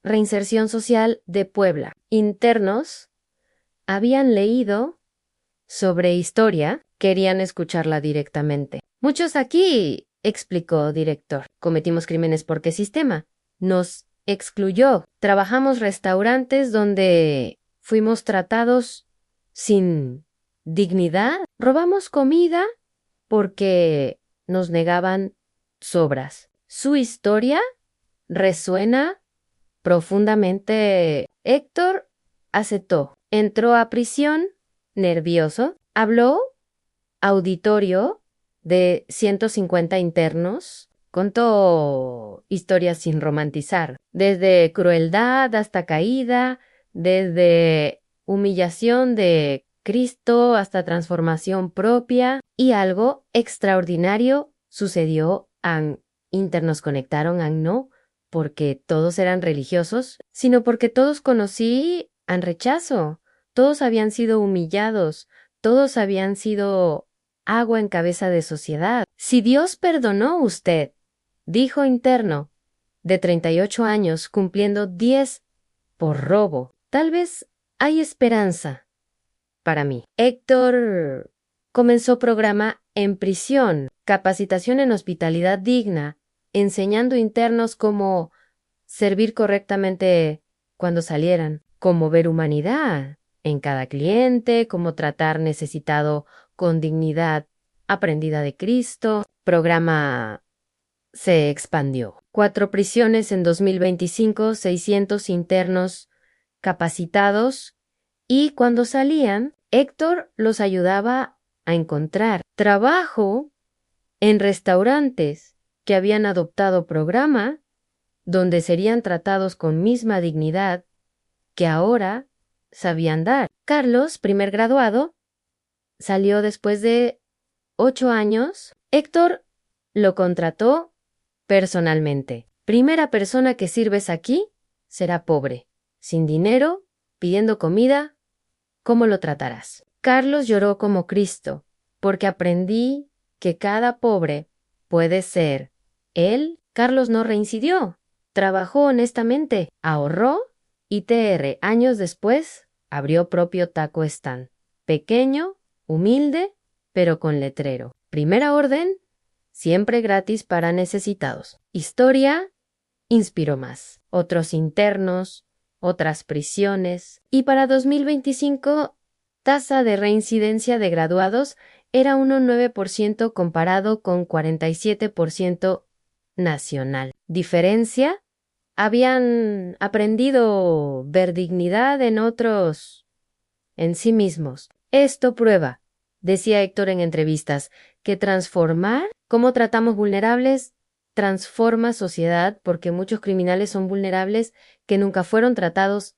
Reinserción Social de Puebla. Internos habían leído sobre historia, querían escucharla directamente. Muchos aquí, explicó director, cometimos crímenes porque sistema nos excluyó. Trabajamos restaurantes donde fuimos tratados sin dignidad. Robamos comida porque nos negaban sobras. Su historia resuena profundamente. Héctor aceptó. Entró a prisión, nervioso. Habló auditorio de 150 internos. Contó historias sin romantizar, desde crueldad hasta caída, desde humillación de Cristo hasta transformación propia, y algo extraordinario sucedió. Internos conectaron, no porque todos eran religiosos, sino porque todos conocían rechazo, todos habían sido humillados, todos habían sido agua en cabeza de sociedad. Si Dios perdonó usted, dijo interno, de 38 años, cumpliendo 10 por robo, tal vez hay esperanza para mí. Héctor comenzó programa en prisión, capacitación en hospitalidad digna, enseñando internos cómo servir correctamente cuando salieran, cómo ver humanidad en cada cliente, cómo tratar necesitado con dignidad aprendida de Cristo. Programa se expandió. 4 prisiones en 2025, 600 internos capacitados, y cuando salían, Héctor los ayudaba a encontrar trabajo en restaurantes que habían adoptado programa donde serían tratados con misma dignidad que ahora sabían dar. Carlos, primer graduado, salió después de 8 años. Héctor lo contrató personalmente. Primera persona que sirves aquí será pobre, sin dinero, pidiendo comida, ¿cómo lo tratarás? Carlos lloró como Cristo, porque aprendí que cada pobre puede ser él. Carlos no reincidió, trabajó honestamente, ahorró y años después abrió propio taco stand. Pequeño, humilde, pero con letrero. Primera orden, siempre gratis para necesitados. Historia inspiró más. Otros internos, otras prisiones. Y para 2025, tasa de reincidencia de graduados era 1,9% comparado con 47% nacional. ¿Diferencia? Habían aprendido ver dignidad en otros, en sí mismos. Esto prueba, decía Héctor en entrevistas, que transformar cómo tratamos vulnerables transforma sociedad porque muchos criminales son vulnerables que nunca fueron tratados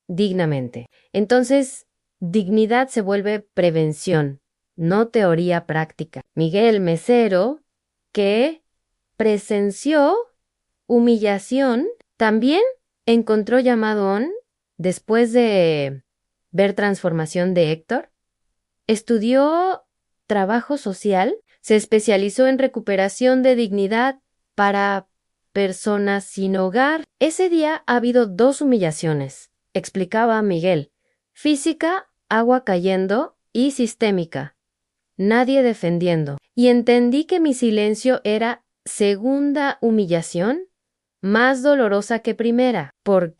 dignamente. Entonces, dignidad se vuelve prevención, no teoría práctica. Miguel Mesero, que presenció humillación, también encontró llamadón después de ver transformación de Héctor. Estudió trabajo social, se especializó en recuperación de dignidad para personas sin hogar. Ese día ha habido 2 humillaciones, explicaba Miguel. Física, agua cayendo, y sistémica. Nadie defendiendo. Y entendí que mi silencio era segunda humillación más dolorosa que primera, porque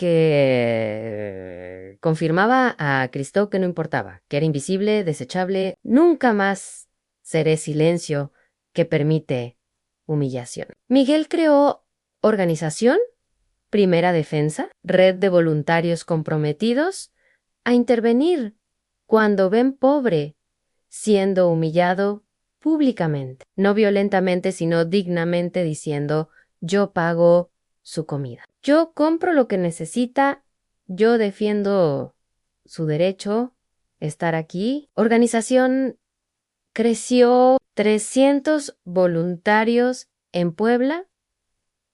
confirmaba a Cristo que no importaba, que era invisible, desechable. Nunca más seré silencio que permite humillación. Miguel creó organización, Primera Defensa, red de voluntarios comprometidos a intervenir cuando ven pobre siendo humillado públicamente, no violentamente, sino dignamente diciendo: yo pago su comida. Yo compro lo que necesita, yo defiendo su derecho a estar aquí. Organización creció 300 voluntarios en Puebla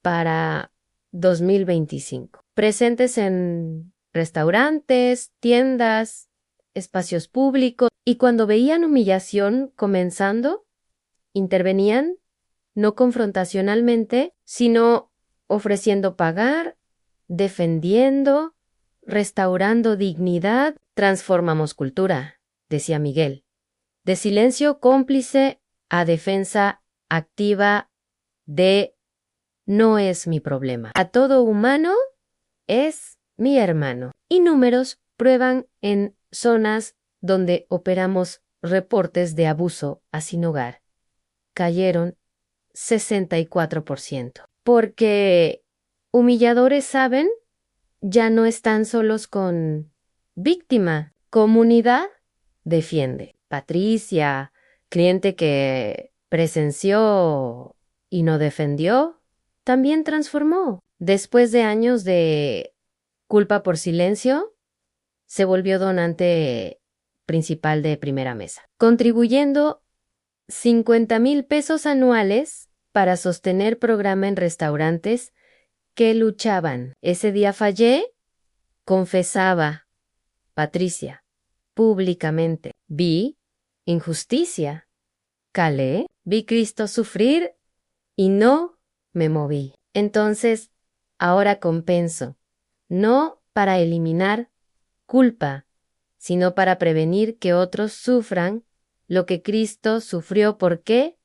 para 2025. Presentes en restaurantes, tiendas, espacios públicos, y cuando veían humillación comenzando, intervenían no confrontacionalmente, sino ofreciendo pagar, defendiendo, restaurando dignidad. Transformamos cultura, decía Miguel. De silencio cómplice a defensa activa de no es mi problema. A todo humano es mi hermano. Y números prueban en zonas donde operamos reportes de abuso a sin hogar. Cayeron 64%. Porque humilladores saben, ya no están solos con víctima. Comunidad defiende. Patricia, cliente que presenció y no defendió, también transformó. Después de años de culpa por silencio, se volvió donante principal de Primera Mesa, contribuyendo 50,000 pesos anuales para sostener programa en restaurantes que luchaban. Ese día fallé, confesaba Patricia públicamente. Vi injusticia, calé, vi Cristo sufrir y no me moví. Entonces, ahora compenso, no para eliminar culpa, sino para prevenir que otros sufran lo que Cristo sufrió porque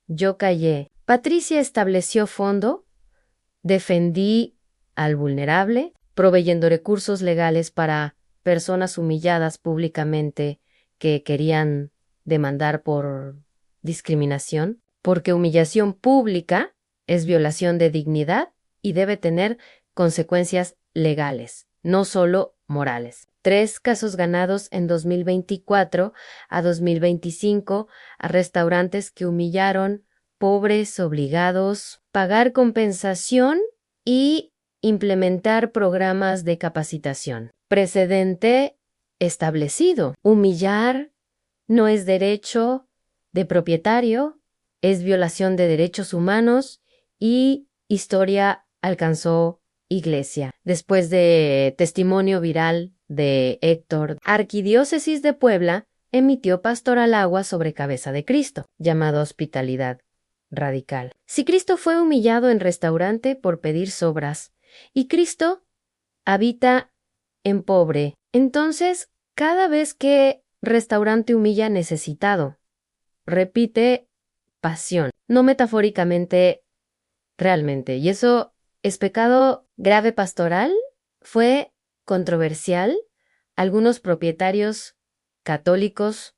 yo callé. Patricia estableció fondo, defendí al vulnerable, proveyendo recursos legales para personas humilladas públicamente que querían demandar por discriminación, porque humillación pública es violación de dignidad y debe tener consecuencias legales, no solo morales. 3 casos ganados en 2024 a 2025 a restaurantes que humillaron pobres obligados, pagar compensación y implementar programas de capacitación. Precedente establecido. Humillar no es derecho de propietario, es violación de derechos humanos y historia alcanzó iglesia. Después de testimonio viral de Héctor, Arquidiócesis de Puebla emitió pastoral agua sobre cabeza de Cristo, llamado hospitalidad radical. Si Cristo fue humillado en restaurante por pedir sobras, y Cristo habita en pobre, entonces cada vez que restaurante humilla necesitado, repite pasión, no metafóricamente, realmente. Y eso es pecado grave pastoral. Fue controversial. Algunos propietarios católicos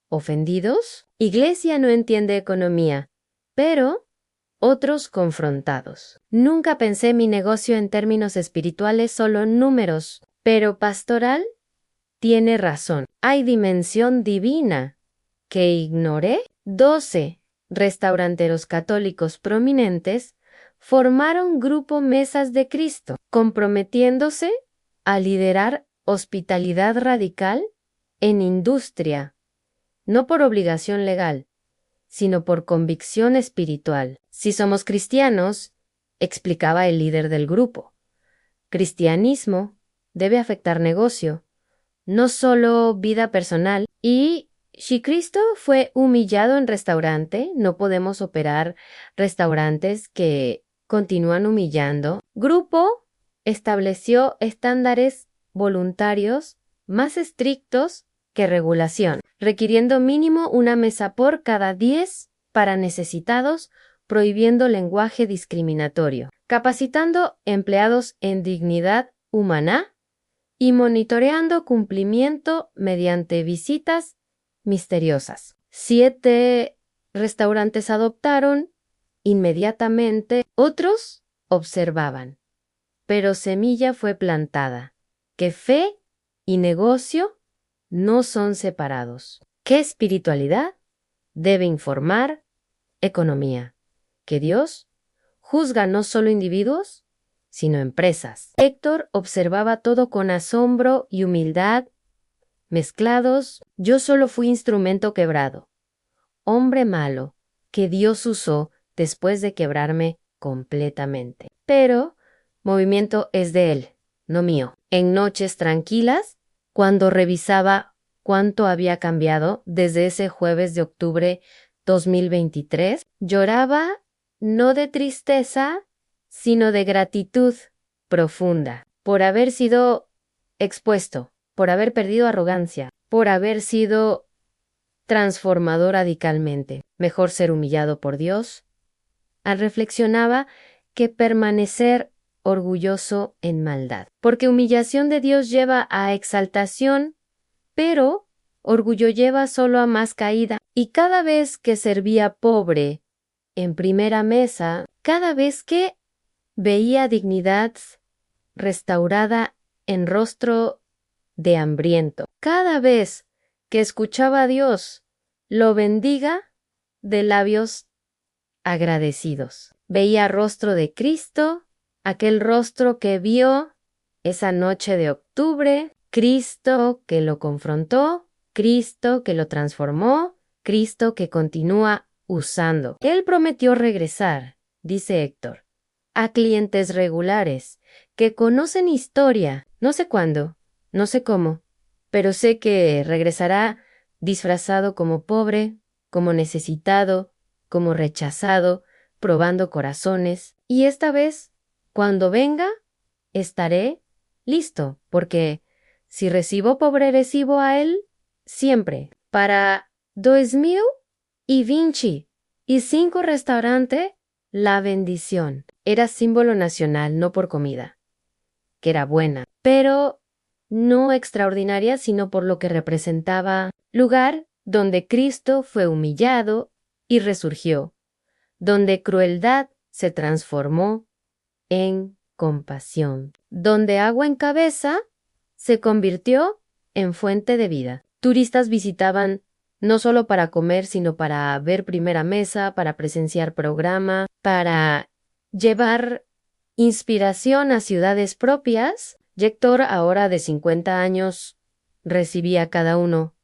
ofendidos. Iglesia no entiende economía, pero otros confrontados. Nunca pensé mi negocio en términos espirituales, solo números, pero pastoral tiene razón. Hay dimensión divina que ignoré. 12 restauranteros católicos prominentes formaron Grupo Mesas de Cristo, comprometiéndose a liderar hospitalidad radical en industria, no por obligación legal, sino por convicción espiritual. Si somos cristianos, explicaba el líder del grupo, cristianismo debe afectar negocio, no solo vida personal. Y si Cristo fue humillado en restaurante, no podemos operar restaurantes que continúan humillando. Grupo estableció estándares voluntarios más estrictos que regulación, requiriendo mínimo una mesa por cada 10 para necesitados, prohibiendo lenguaje discriminatorio, capacitando empleados en dignidad humana y monitoreando cumplimiento mediante visitas misteriosas. 7 restaurantes adoptaron inmediatamente, otros observaban, pero semilla fue plantada, que fe y negocio no son separados. ¿Qué espiritualidad debe informar economía? Que Dios juzga no solo individuos, sino empresas. Héctor observaba todo con asombro y humildad mezclados. Yo solo fui instrumento quebrado, hombre malo que Dios usó después de quebrarme completamente. Pero movimiento es de Él, no mío. En noches tranquilas, cuando revisaba cuánto había cambiado desde ese jueves de octubre 2023, lloraba no de tristeza, sino de gratitud profunda por haber sido expuesto, por haber perdido arrogancia, por haber sido transformado radicalmente. Mejor ser humillado por Dios. Reflexionaba que permanecer orgulloso en maldad, porque humillación de Dios lleva a exaltación, pero orgullo lleva solo a más caída. Y cada vez que servía pobre en primera mesa, cada vez que veía dignidad restaurada en rostro de hambriento, cada vez que escuchaba a Dios, lo bendiga de labios agradecidos. Veía rostro de Cristo, aquel rostro que vio esa noche de octubre, Cristo que lo confrontó, Cristo que lo transformó, Cristo que continúa usando. Él prometió regresar, dice Héctor, a clientes regulares que conocen historia. No sé cuándo, no sé cómo, pero sé que regresará disfrazado como pobre, como necesitado, como rechazado, probando corazones. Y esta vez, cuando venga, estaré listo, porque si recibo pobre, recibo a él siempre. Para 2020 y 5 restaurantes, la bendición era símbolo nacional, no por comida, que era buena, pero no extraordinaria, sino por lo que representaba. Lugar donde Cristo fue humillado y resurgió, donde crueldad se transformó en compasión, donde agua en cabeza se convirtió en fuente de vida. Turistas visitaban no solo para comer, sino para ver primera mesa, para presenciar programa, para llevar inspiración a ciudades propias. Héctor, ahora de 50 años, recibía a cada uno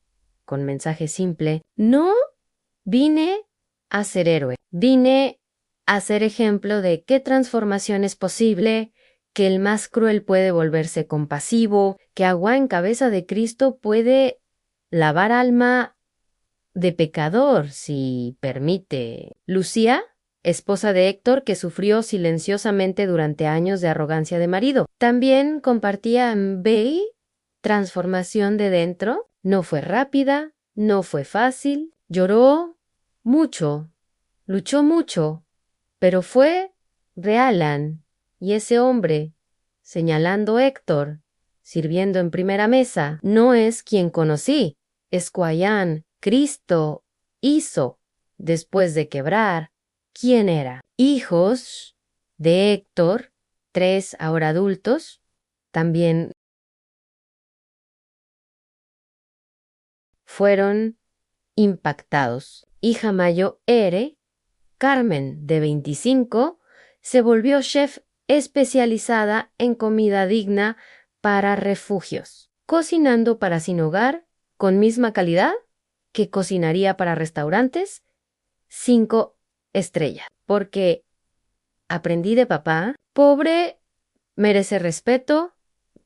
con mensaje simple: no vine a ser héroe, vine a ser ejemplo de qué transformación es posible, que el más cruel puede volverse compasivo, que agua en cabeza de Cristo puede lavar alma de pecador si permite. Lucía, esposa de Héctor, que sufrió silenciosamente durante años de arrogancia de marido, también compartía en Bay transformación de dentro. No fue rápida, no fue fácil, lloró mucho, Luchó mucho, pero fue Realan, y ese hombre, señalando a Héctor, sirviendo en primera mesa, no es quien conocí, es Cuayán, Cristo hizo, después de quebrar, ¿quién era? Hijos de Héctor, 3 ahora adultos, también fueron impactados. Hija Mayo Ere, Carmen, de 25, se volvió chef especializada en comida digna para refugios, cocinando para sin hogar con misma calidad que cocinaría para restaurantes 5 estrellas. Porque aprendí de papá, pobre merece respeto,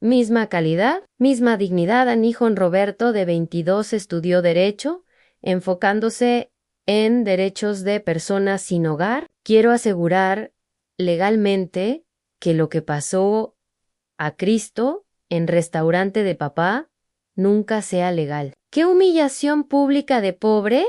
misma calidad, misma dignidad. Anijón Roberto, de 22, estudió Derecho, enfocándose en derechos de personas sin hogar. Quiero asegurar legalmente que lo que pasó a Cristo en restaurante de papá nunca sea legal. ¿Qué humillación pública de pobre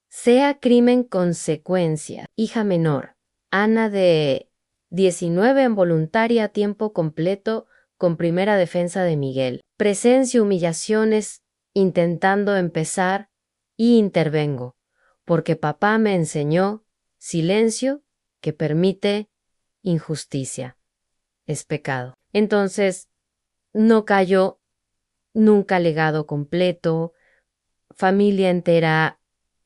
sea crimen consecuencia? Hija menor, Ana, de 19, en voluntaria a tiempo completo con primera defensa de Miguel. Presencia, humillaciones, intentando empezar y intervengo, porque papá me enseñó silencio que permite injusticia. Es pecado. Entonces, no cayó nunca legado completo, familia entera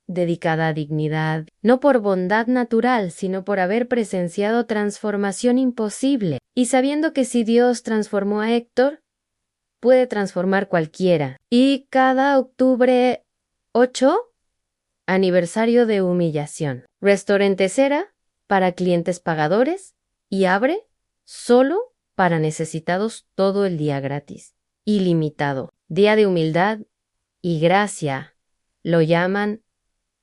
dedicada a dignidad, no por bondad natural, sino por haber presenciado transformación imposible, y sabiendo que si Dios transformó a Héctor, puede transformar cualquiera. Y cada octubre 8, aniversario de humillación. Restaurante Cera para clientes pagadores y abre solo para necesitados todo el día gratis. Ilimitado. Día de humildad y gracia. Lo llaman,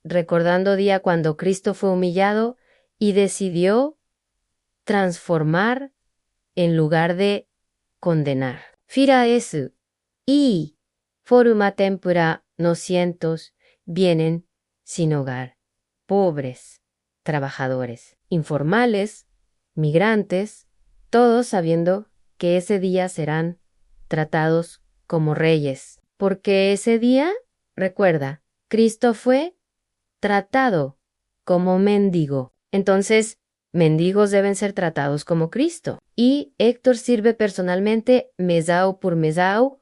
recordando día cuando Cristo fue humillado y decidió transformar en lugar de condenar. Fira esu y forma tempura no cientos vienen sin hogar, pobres, trabajadores, informales, migrantes, todos sabiendo que ese día serán tratados como reyes, porque ese día, recuerda, Cristo fue tratado como mendigo. Entonces, mendigos deben ser tratados como Cristo. Y Héctor sirve personalmente, mesao por mesao,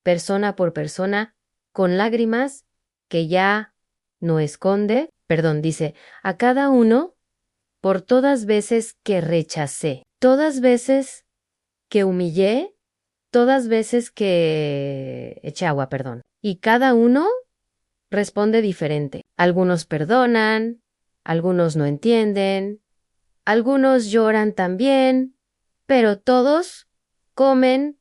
persona por persona, con lágrimas que ya no esconde. Perdón, dice, a cada uno por todas veces que rechacé, todas veces que humillé, todas veces que eché agua, perdón. Y cada uno responde diferente. Algunos perdonan, algunos no entienden, algunos lloran también, pero todos comen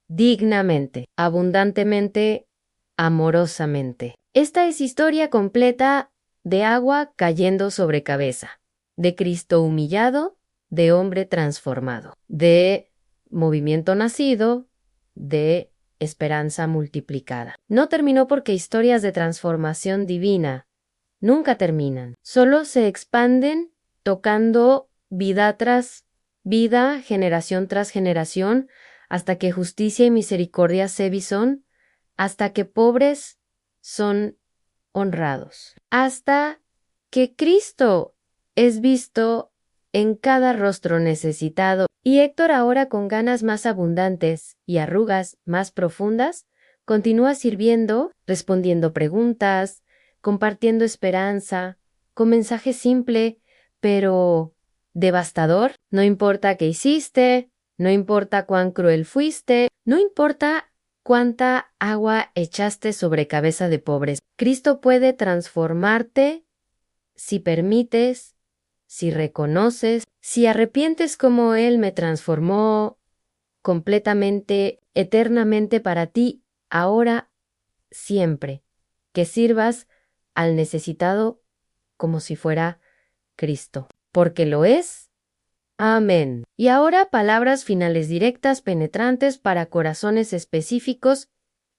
dignamente, abundantemente, amorosamente. Esta es historia completa de agua cayendo sobre cabeza, de Cristo humillado, de hombre transformado, de movimiento nacido, de esperanza multiplicada. No terminó porque historias de transformación divina nunca terminan, solo se expanden tocando vida tras vida, generación tras generación, hasta que justicia y misericordia se visan, hasta que pobres son honrados, hasta que Cristo es visto en cada rostro necesitado. Y Héctor, ahora con ganas más abundantes y arrugas más profundas, continúa sirviendo, respondiendo preguntas, compartiendo esperanza, con mensaje simple, pero devastador. No importa qué hiciste, no importa cuán cruel fuiste, no importa cuánta agua echaste sobre cabeza de pobres. Cristo puede transformarte si permites, si reconoces, si arrepientes como Él me transformó completamente, eternamente para ti, ahora, siempre, que sirvas al necesitado como si fuera Cristo, porque lo es. Amén. Y ahora palabras finales directas, penetrantes para corazones específicos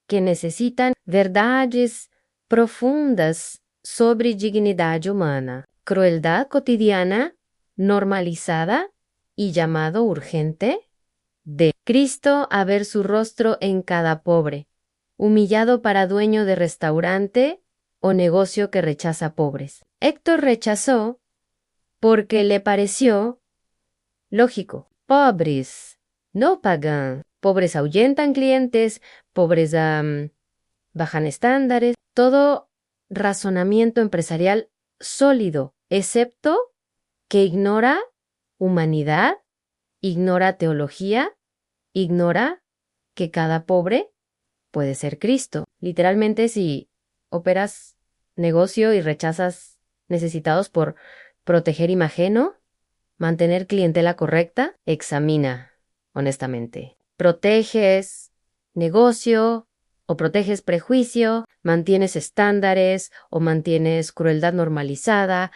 que necesitan verdades profundas sobre dignidade humana. crueldad cotidiana, normalizada y llamado urgente. D. Cristo a ver su rostro en cada pobre, humillado para dueño de restaurante o negocio que rechaza pobres. Héctor rechazó porque le pareció lógico. Pobres no pagan. Pobres ahuyentan clientes, pobres bajan estándares. Todo razonamiento empresarial sólido, excepto que ignora humanidad, ignora teología, ignora que cada pobre puede ser Cristo. Literalmente, si operas negocio y rechazas necesitados por proteger imageno, mantener clientela correcta, examina honestamente. Proteges negocio o proteges prejuicio, mantienes estándares o mantienes crueldad normalizada,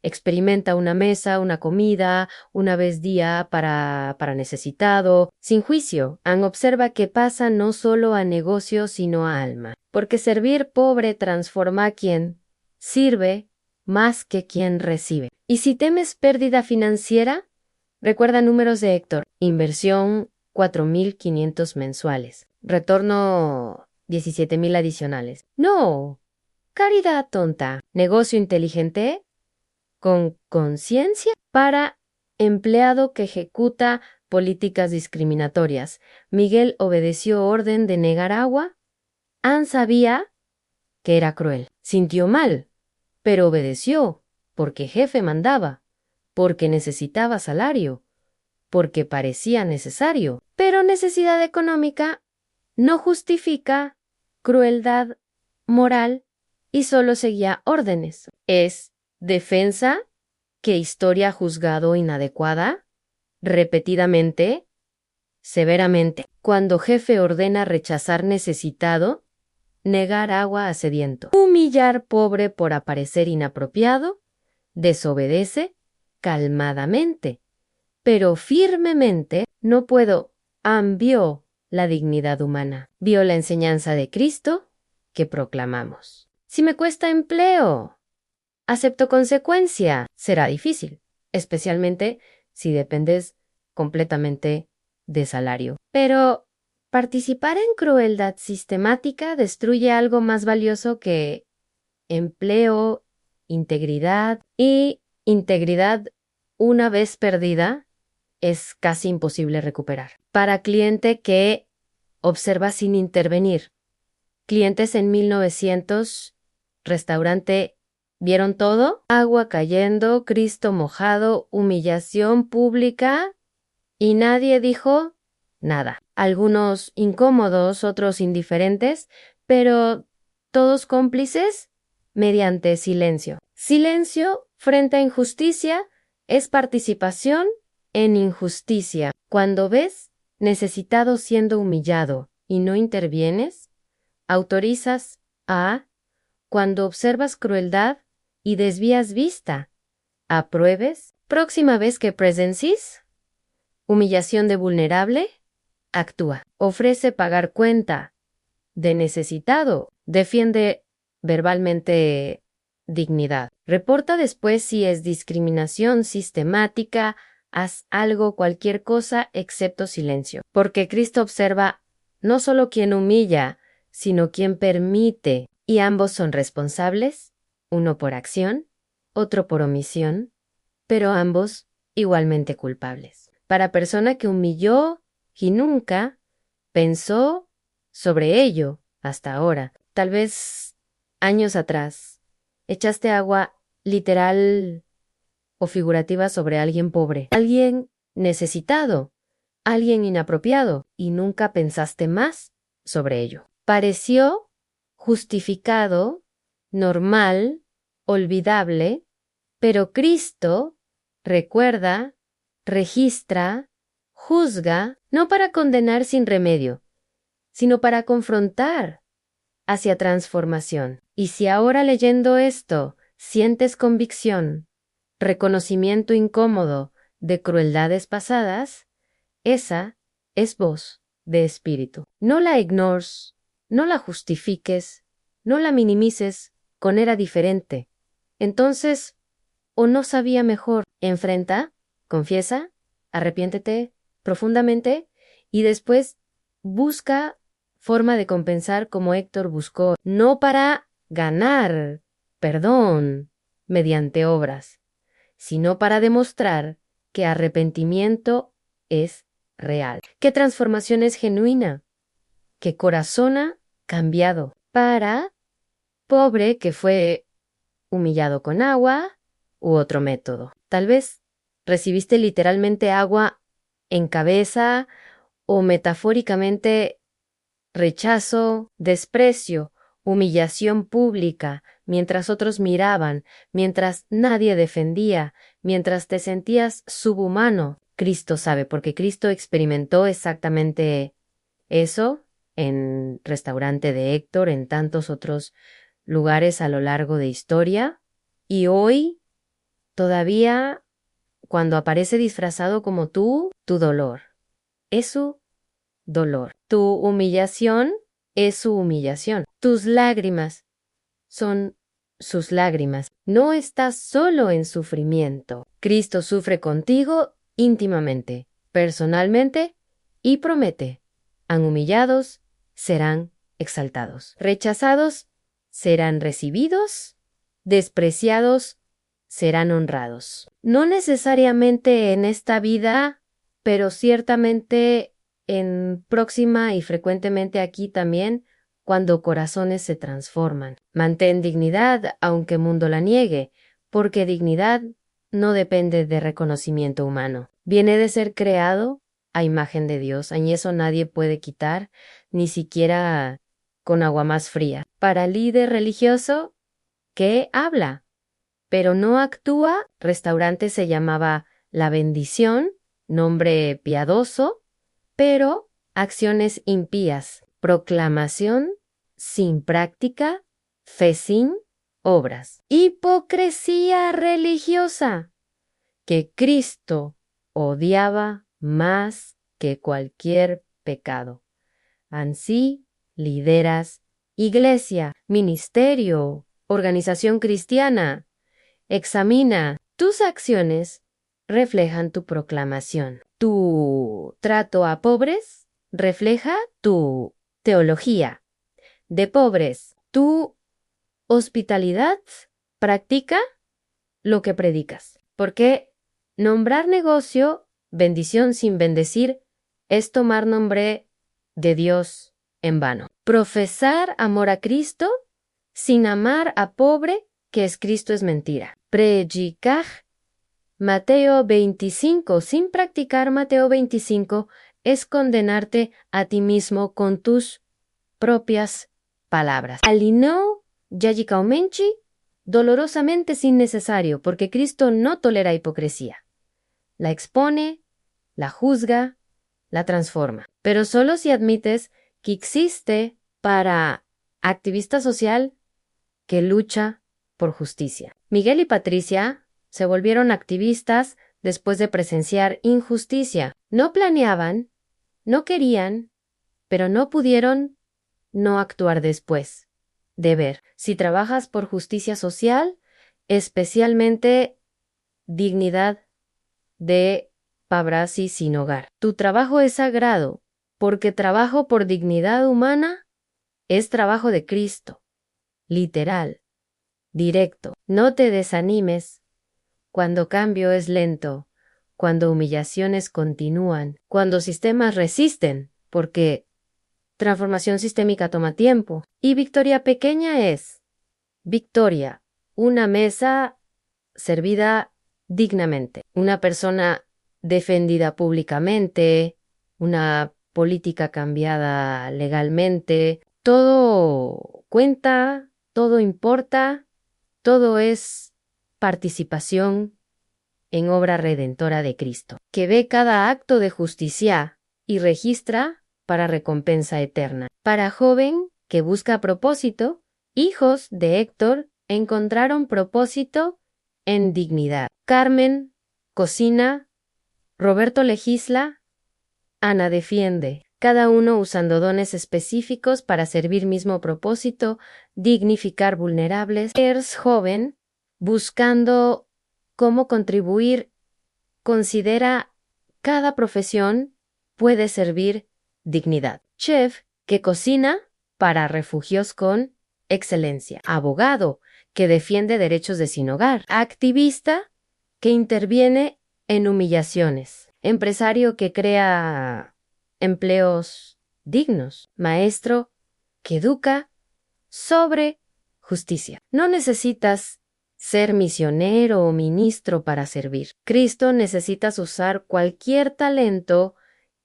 experimenta una mesa, una comida, una vez día para necesitado, sin juicio. Observa que pasa no solo a negocio, sino a alma. Porque servir pobre transforma a quien sirve más que quien recibe. Y si temes pérdida financiera, recuerda números de Héctor. Inversión 4,500 mensuales. Retorno 17,000 adicionales. No, caridad tonta. Negocio inteligente con conciencia para empleado que ejecuta políticas discriminatorias. Miguel obedeció orden de negar agua. Ann sabía que era cruel. Sintió mal, pero obedeció, porque jefe mandaba, porque necesitaba salario, porque parecía necesario. Pero necesidad económica no justifica crueldad moral y solo seguía órdenes. Es defensa que historia juzgado inadecuada, repetidamente, severamente. Cuando jefe ordena rechazar necesitado, negar agua a sediento, humillar pobre por aparecer inapropiado, desobedece calmadamente, pero firmemente. No puedo. Vio la dignidad humana, vio la enseñanza de Cristo que proclamamos. Si me cuesta empleo, acepto consecuencia. Será difícil, especialmente si dependes completamente de salario. Pero participar en crueldad sistemática destruye algo más valioso que empleo, integridad. Y integridad, una vez perdida, es casi imposible recuperar. Para cliente que observa sin intervenir. Clientes en 1900, restaurante, ¿vieron todo? Agua cayendo, Cristo mojado, humillación pública y nadie dijo nada. Algunos incómodos, otros indiferentes, pero todos cómplices mediante silencio. Silencio frente a injusticia es participación en injusticia. Cuando ves necesitado siendo humillado y no intervienes, autorizas a. Cuando observas crueldad y desvías vista, apruebes. Próxima vez que presencies humillación de vulnerable, actúa. Ofrece pagar cuenta de necesitado. Defiende verbalmente dignidad. Reporta después si es discriminación sistemática. Haz algo, cualquier cosa, excepto silencio. Porque Cristo observa no solo quien humilla, sino quien permite. Y ambos son responsables, uno por acción, otro por omisión, pero ambos igualmente culpables. Para persona que humilló y nunca pensó sobre ello hasta ahora, tal vez años atrás, echaste agua literal o figurativa sobre alguien pobre, alguien necesitado, alguien inapropiado, y nunca pensaste más sobre ello. Pareció justificado, normal, olvidable, pero Cristo recuerda, registra, juzga, no para condenar sin remedio, sino para confrontar hacia transformación. Y si ahora leyendo esto sientes convicción, reconocimiento incómodo de crueldades pasadas, esa es voz de espíritu. No la ignores, no la justifiques, no la minimices con era diferente. Entonces, o no sabía mejor. Enfrenta, confiesa, arrepiéntete profundamente y después busca forma de compensar como Héctor buscó, no para ganar perdón mediante obras, sino para demostrar que arrepentimiento es real, que transformación es genuina, que corazón ha cambiado para pobre que fue humillado con agua u otro método. Tal vez recibiste literalmente agua en cabeza o metafóricamente rechazo, desprecio, humillación pública, mientras otros miraban, mientras nadie defendía, mientras te sentías subhumano. Cristo sabe, porque Cristo experimentó exactamente eso en restaurante de Héctor, en tantos otros lugares a lo largo de historia, y hoy todavía cuando aparece disfrazado como tú, tu dolor es su dolor. Tu humillación es su humillación. Tus lágrimas son sus lágrimas. No estás solo en sufrimiento. Cristo sufre contigo íntimamente, personalmente, y promete, han humillados, serán exaltados. Rechazados, serán recibidos, despreciados, serán honrados. No necesariamente en esta vida, pero ciertamente en próxima y frecuentemente aquí también, cuando corazones se transforman. Mantén dignidad aunque mundo la niegue, porque dignidad no depende de reconocimiento humano. Viene de ser creado a imagen de Dios, y eso nadie puede quitar, ni siquiera con agua más fría. Para el líder religioso, ¿qué habla? Pero no actúa. Restaurante se llamaba La Bendición, nombre piadoso, pero acciones impías. Proclamación sin práctica, fe sin obras. Hipocresía religiosa que Cristo odiaba más que cualquier pecado. Ansí lideras iglesia, ministerio, organización cristiana. Examina, tus acciones reflejan tu proclamación. Tu trato a pobres refleja tu teología de pobres. Tu hospitalidad practica lo que predicas. Porque nombrar negocio, bendición sin bendecir, es tomar nombre de Dios en vano. Profesar amor a Cristo sin amar a pobre, que es Cristo, es mentira. Predicar Mateo 25 sin practicar Mateo 25 es condenarte a ti mismo con tus propias palabras. Alinó Yajikaumenchi dolorosamente sin necesario, porque Cristo no tolera hipocresía. La expone, la juzga, la transforma. Pero solo si admites que existe para activista social que lucha por justicia. Miguel y Patricia se volvieron activistas después de presenciar injusticia. No planeaban, no querían, pero no pudieron no actuar después. Deber. Si trabajas por justicia social, especialmente dignidad de Pabrasi sin hogar. Tu trabajo es sagrado, porque trabajo por dignidad humana es trabajo de Cristo. Literal, directo. No te desanimes cuando cambio es lento, cuando humillaciones continúan, cuando sistemas resisten, porque transformación sistémica toma tiempo. Y victoria pequeña es victoria, una mesa servida dignamente, una persona defendida públicamente, una política cambiada legalmente. Todo cuenta, todo importa, todo es participación en obra redentora de Cristo, que ve cada acto de justicia y registra para recompensa eterna. Para joven que busca propósito, hijos de Héctor encontraron propósito en dignidad. Carmen cocina, Roberto legisla, Ana defiende, cada uno usando dones específicos para servir mismo propósito, dignificar vulnerables. Ers joven buscando cómo contribuir, considera cada profesión puede servir dignidad. Chef que cocina para refugios con excelencia. Abogado que defiende derechos de sin hogar. Activista que interviene en humillaciones. Empresario que crea empleos dignos. Maestro que educa sobre justicia. No necesitas ser misionero o ministro para servir. Cristo, necesitas usar cualquier talento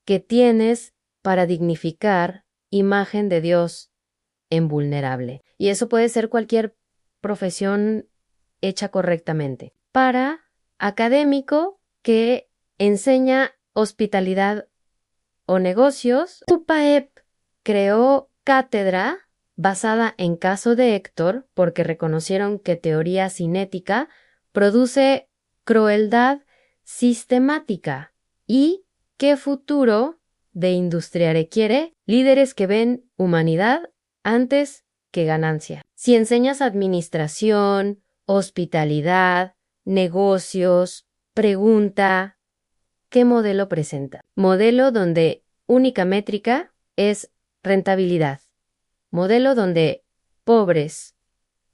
que tienes para dignificar imagen de Dios en vulnerable. Y eso puede ser cualquier profesión hecha correctamente. Para académico que enseña hospitalidad o negocios, UPAEP creó cátedra basada en caso de Héctor porque reconocieron que teoría cinética produce crueldad sistemática y qué futuro de industria requiere líderes que ven humanidad antes que ganancia. Si enseñas administración, hospitalidad, negocios, pregunta, ¿qué modelo presenta? Modelo donde única métrica es rentabilidad. Modelo donde pobres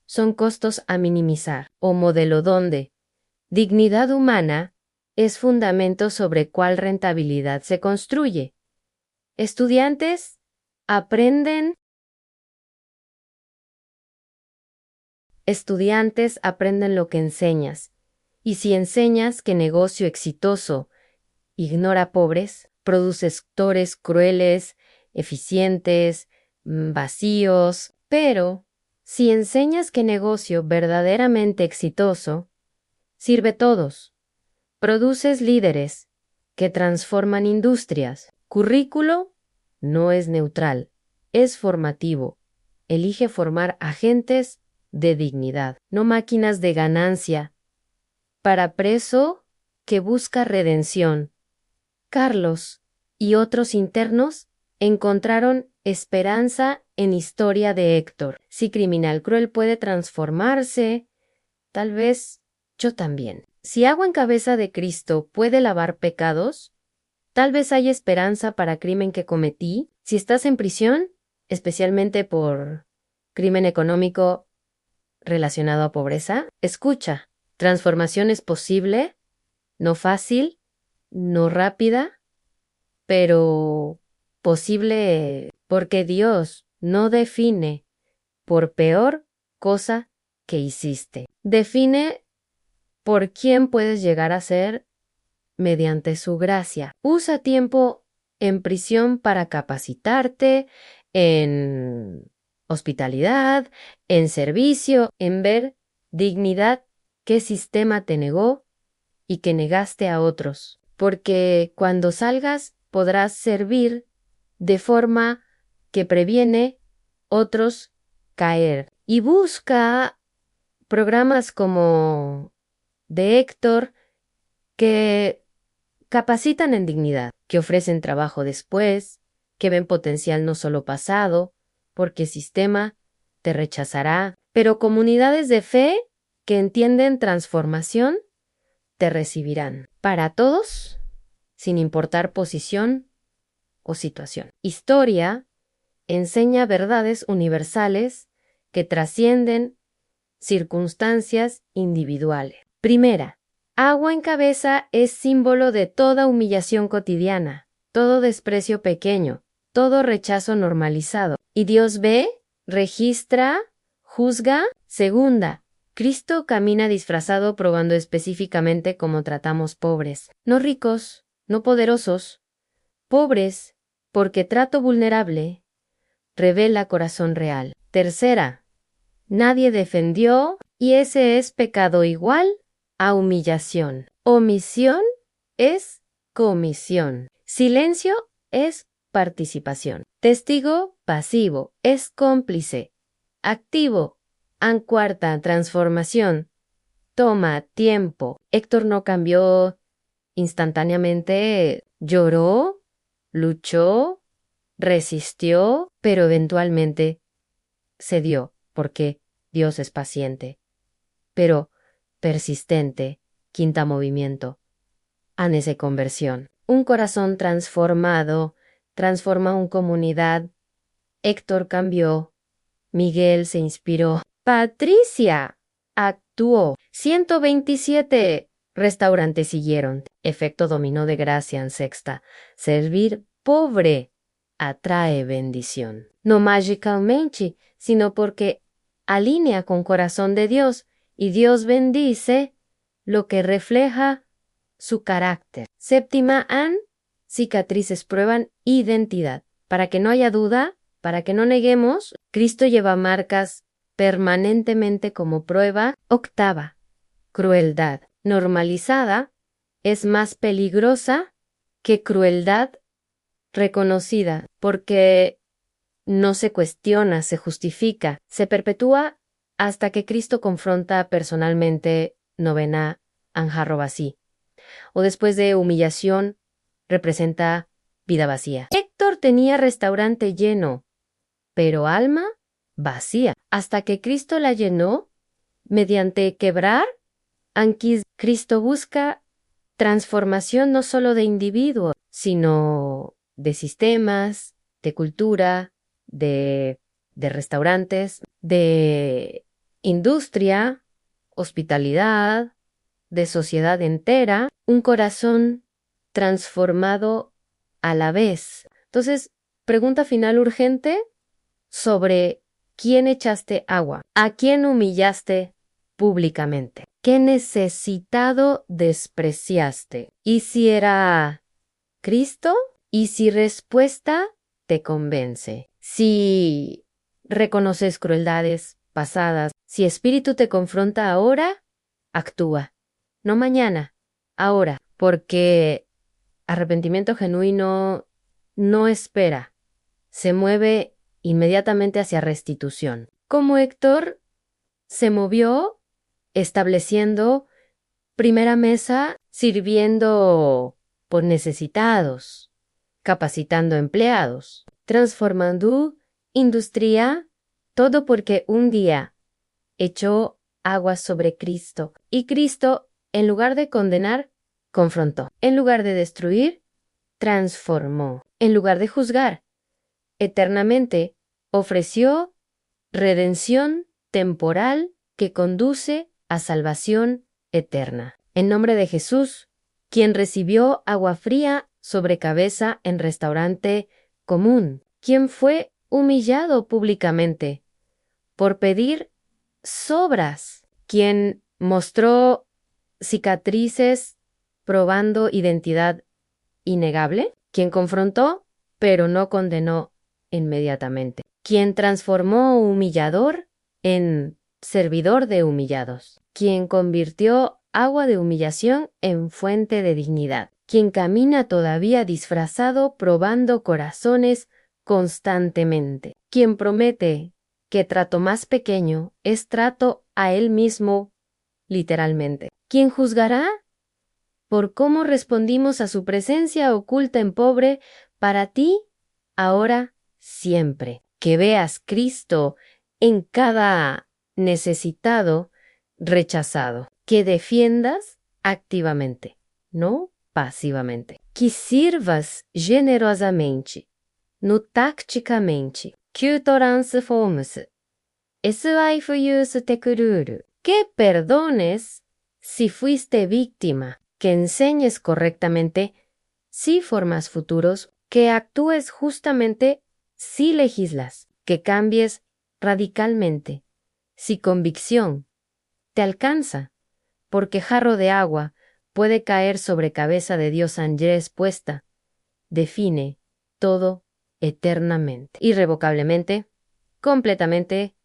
son costos a minimizar. O modelo donde dignidad humana es fundamento sobre cuál rentabilidad se construye. Estudiantes aprenden lo que enseñas. Y si enseñas que negocio exitoso ignora pobres, produce sectores crueles, eficientes, vacíos, pero si enseñas que negocio verdaderamente exitoso sirve a todos, produces líderes que transforman industrias. Currículo no es neutral, es formativo. Elige formar agentes de dignidad, no máquinas de ganancia. Para preso que busca redención. Carlos y otros internos encontraron esperanza en historia de Héctor. Si criminal cruel puede transformarse, tal vez yo también. Si agua en cabeza de Cristo puede lavar pecados, tal vez hay esperanza para crimen que cometí. Si estás en prisión, especialmente por crimen económico relacionado a pobreza, escucha. Transformación es posible, no fácil, no rápida, pero posible porque Dios no define por peor cosa que hiciste. Define por quién puedes llegar a ser mediante su gracia. Usa tiempo en prisión para capacitarte en hospitalidad, en servicio, en ver dignidad qué sistema te negó y que negaste a otros. Porque cuando salgas podrás servir de forma que previene otros caer. Y busca programas como de Héctor que capacitan en dignidad, que ofrecen trabajo después, que ven potencial no solo pasado, porque el sistema te rechazará, pero comunidades de fe que entienden transformación te recibirán. Para todos, sin importar posición o situación. Historia enseña verdades universales que trascienden circunstancias individuales. Primera, agua en cabeza es símbolo de toda humillación cotidiana, todo desprecio pequeño, todo rechazo normalizado. Y Dios ve, registra, juzga. Segunda, Cristo camina disfrazado probando específicamente cómo tratamos pobres, no ricos, no poderosos, pobres, porque trato vulnerable revela corazón real. Tercera, nadie defendió y ese es pecado igual a humillación. Omisión es comisión. Silencio es participación. Testigo pasivo es cómplice. Activo, cuarta transformación. Toma tiempo. Héctor no cambió instantáneamente, lloró, luchó, resistió, pero eventualmente cedió, porque Dios es paciente. Pero persistente. Quinta movimiento. Anese conversión. Un corazón transformado transforma una comunidad. Héctor cambió. Miguel se inspiró. Patricia actuó. 127 restaurantes siguieron. Efecto dominó de gracia en sexta. Servir pobre atrae bendición. No mágicamente, sino porque alinea con corazón de Dios y Dios bendice lo que refleja su carácter. Séptima an, cicatrices prueban identidad. Para que no haya duda, para que no neguemos, Cristo lleva marcas permanentemente como prueba. Octava, crueldad. Normalizada es más peligrosa que crueldad reconocida, porque no se cuestiona, se justifica, se perpetúa hasta que Cristo confronta personalmente. Novena, anjarro vacío. O después de humillación, representa vida vacía. Héctor tenía restaurante lleno, pero alma vacía, hasta que Cristo la llenó mediante quebrar. Anquis, Cristo busca transformación no solo de individuos, sino de sistemas, de cultura, de restaurantes, de industria, hospitalidad, de sociedad entera, un corazón transformado a la vez. Entonces, pregunta final urgente sobre quién echaste agua, a quién humillaste públicamente, qué necesitado despreciaste, y si era Cristo, y si respuesta te convence, si reconoces crueldades pasadas, si espíritu te confronta ahora, actúa, no mañana, ahora, porque arrepentimiento genuino no espera, se mueve inmediatamente hacia restitución. Como Héctor se movió estableciendo primera mesa, sirviendo por necesitados, capacitando empleados, transformando industria, todo porque un día echó agua sobre Cristo. Y Cristo, en lugar de condenar, confrontó. En lugar de destruir, transformó. En lugar de juzgar, eternamente ofreció redención temporal que conduce a salvación eterna. En nombre de Jesús, quien recibió agua fría sobre cabeza en restaurante común, quien fue humillado públicamente por pedir sobras, quien mostró cicatrices probando identidad innegable, quien confrontó pero no condenó inmediatamente, quien transformó humillador en servidor de humillados, quien convirtió agua de humillación en fuente de dignidad, quien camina todavía disfrazado probando corazones constantemente, quien promete que trato más pequeño es trato a él mismo literalmente, quien juzgará por cómo respondimos a su presencia oculta en pobre para ti, ahora, siempre. Que veas Cristo en cada necesitado rechazado. Que defiendas activamente, no pasivamente. Que sirvas generosamente, no tácticamente. Que transformes. SIFUS Tecururu. Que perdones si fuiste víctima. Que enseñes correctamente si formas futuros, que actúes justamente si legislas, que cambies radicalmente, si convicción te alcanza, porque jarro de agua puede caer sobre cabeza de Dios Andrés puesta, define todo eternamente, irrevocablemente, completamente,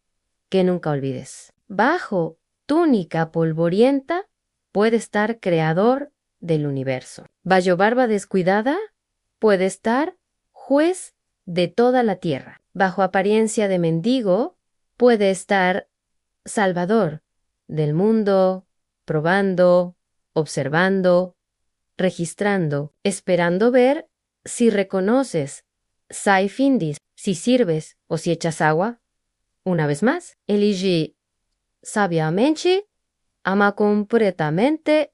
que nunca olvides. Bajo túnica polvorienta puede estar creador del universo. Bajo barba descuidada puede estar juez de toda la tierra. Bajo apariencia de mendigo puede estar salvador del mundo, probando, observando, registrando, esperando ver si reconoces, sai findis, si sirves o si echas agua. Una vez más, elige sabiamente ama completamente,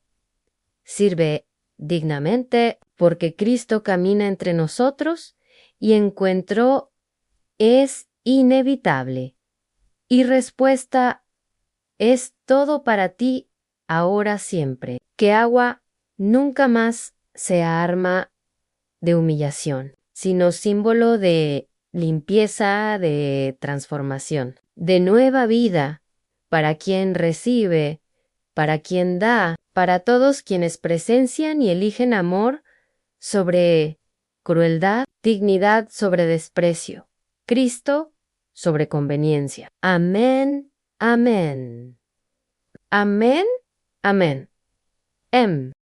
sirve dignamente, porque Cristo camina entre nosotros y encuentro es inevitable. Y respuesta es todo para ti, ahora siempre. Que agua nunca más sea arma de humillación, sino símbolo de limpieza, de transformación, de nueva vida para quien recibe, para quien da, para todos quienes presencian y eligen amor sobre crueldad, dignidad sobre desprecio, Cristo sobre conveniencia. Amén, amén. Amén, amén. Em.